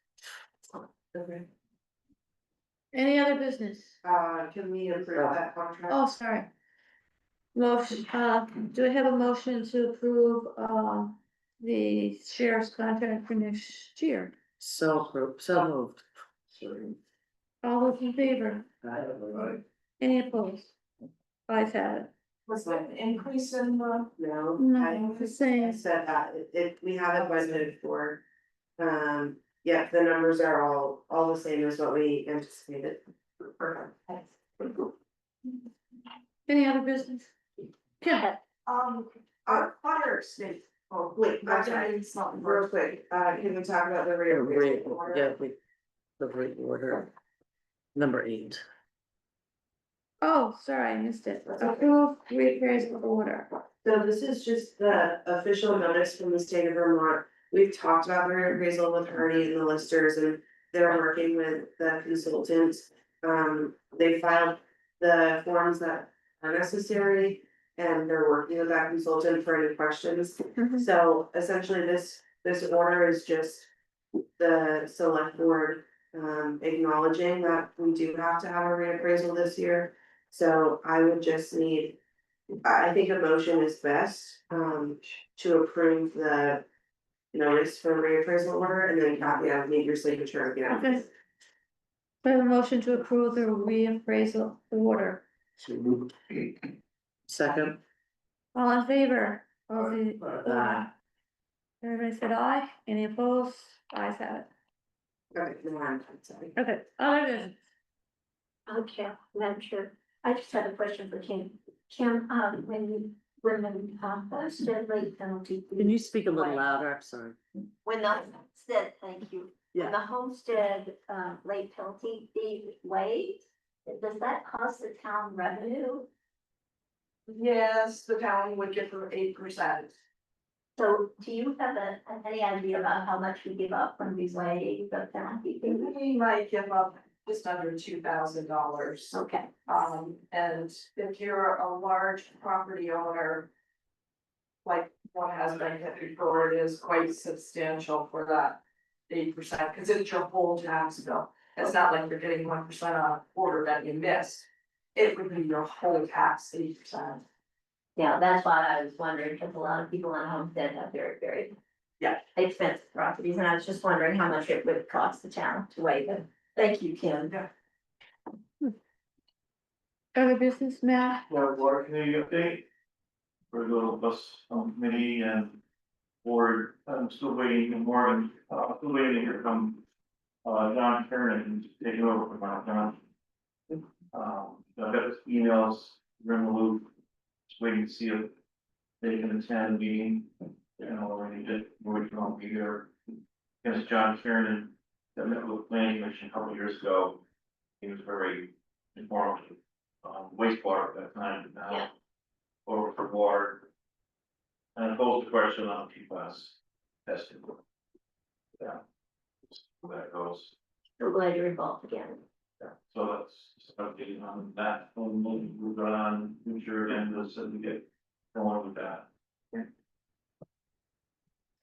Any other business? Can we approve that contract? Oh, sorry. Motion, do I have a motion to approve, the sheriff's contract for next year? So moved. All those in favor? Right. Any opposed? Ayes have it. Was there an increase in the? No, No, the I same. said that, we have it budgeted for. Yeah, the numbers are all the same as what we anticipated. Perfect. Any other business? Kim, Our fire state. Oh, Wait, I'm sorry. it's not Real quick, can we talk about the Yeah, reappraisal order? the rate order. Number 8. oh, sorry, I missed it. Approve reappraisal order. So this is just the official notice from the state of Vermont. We've talked about the reappraisal with Ernie and the listers and they're working with the consultants. They filed the forms that are necessary and they're working with that consultant for any questions. So essentially this order is just the select board acknowledging that we do have to have a reappraisal this year. So I would just need, I think a motion is best to approve the notice for reappraisal order and then Kathy, I need your signature again. Okay. I have a motion to approve the reappraisal order. Second. All in favor? All the, Aye. everybody said aye. Any opposed? Ayes have it. Okay, no, I'm sorry. Okay, other business. Okay, Madam Chair, I just had a question for Kim. Kim, when the homestead late penalty. Can you speak a little louder? I'm sorry. When the homestead, thank you. When Yeah. the homestead, late penalty fee waived, does that cost the town revenue? Yes, the town would give her 8%. So do you have any idea about how much we give up when we waive the penalty fee? We might give up just under $2,000. Okay, And if you're a large property owner, like what has been hit before, it is quite substantial for that 8%, because it's your whole tax bill. It's not like you're getting 1% on a quarter that you missed. It would be your whole tax 8%. yeah, that's why I was wondering, because a lot of people on homestead have very, very. Yeah. Expensive properties, and I was just wondering how much it would cost the town to waive it. Thank you, Kim. Other business, Matt? Water committee update. For the bus committee and board, I'm still waiting, and Morgan, still waiting to hear from John Kiernan, taking over from John. I've got his emails, we're in the loop, just waiting to see if they can attend the meeting. You know, already did, we won't be here. Because John Kiernan, that met with the planning commission a couple of years ago, he was very informative, wastewater at that time, now over for water. And I posed the question on PFAS testing. Yeah. Where that goes. So glad you're involved again. Yeah, so that's updating on that, and we'll move on, future agendas, so we get going with that.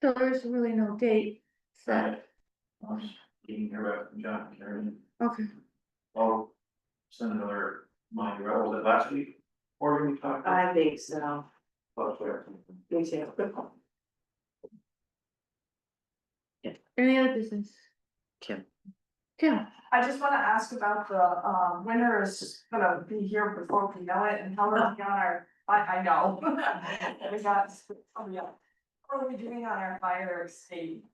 So there's really no date set. I'm just getting here back from John Karen. Okay. Oh, send another reminder, was it last week? Or we talked? I think so. Oh, fair. Me too. Any other business? Kim. Kim? I just wanna ask about the, winter is gonna be here before we know it, and how are we on our, I know. We got, oh yeah, what are we doing on our fire escape?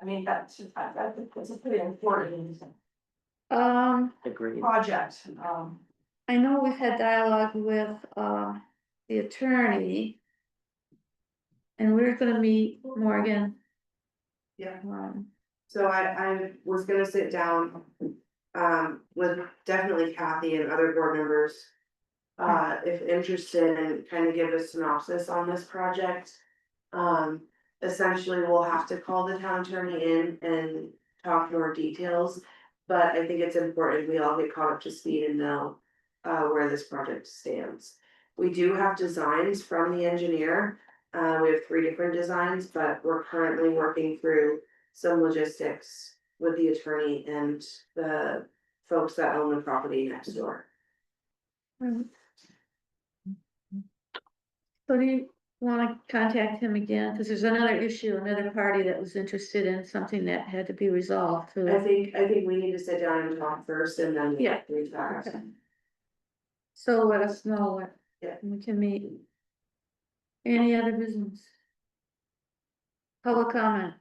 I mean, that's a pretty important Agreed. project, I know we've had dialogue with, the attorney. And we're gonna meet Morgan. Yeah. Um, So I was gonna sit down, with definitely Kathy and other board members. If interested, and kind of give a synopsis on this project. Essentially, we'll have to call the town attorney in and talk more details. But I think it's important we all get caught up to speed and know, where this project stands. We do have designs from the engineer. We have 3 different designs, but we're currently working through some logistics with the attorney and the folks that own the property next door. So do you wanna contact him again? Cause there's another issue, another party that was interested in something that had to be resolved too. I think we need to sit down and talk first and then. Yeah. reach back. Okay. So let us know what, Yeah. we can meet. Any other business? Public comment?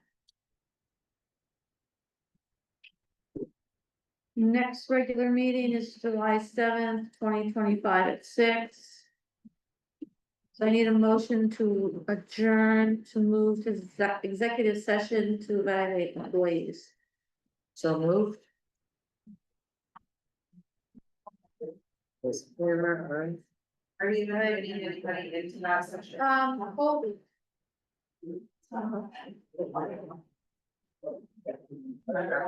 Next regular meeting is July 7th, 2025 at 6. So I need a motion to adjourn to move to executive session to evaluate employees. So moved. Are you inviting anybody into that session? Colby.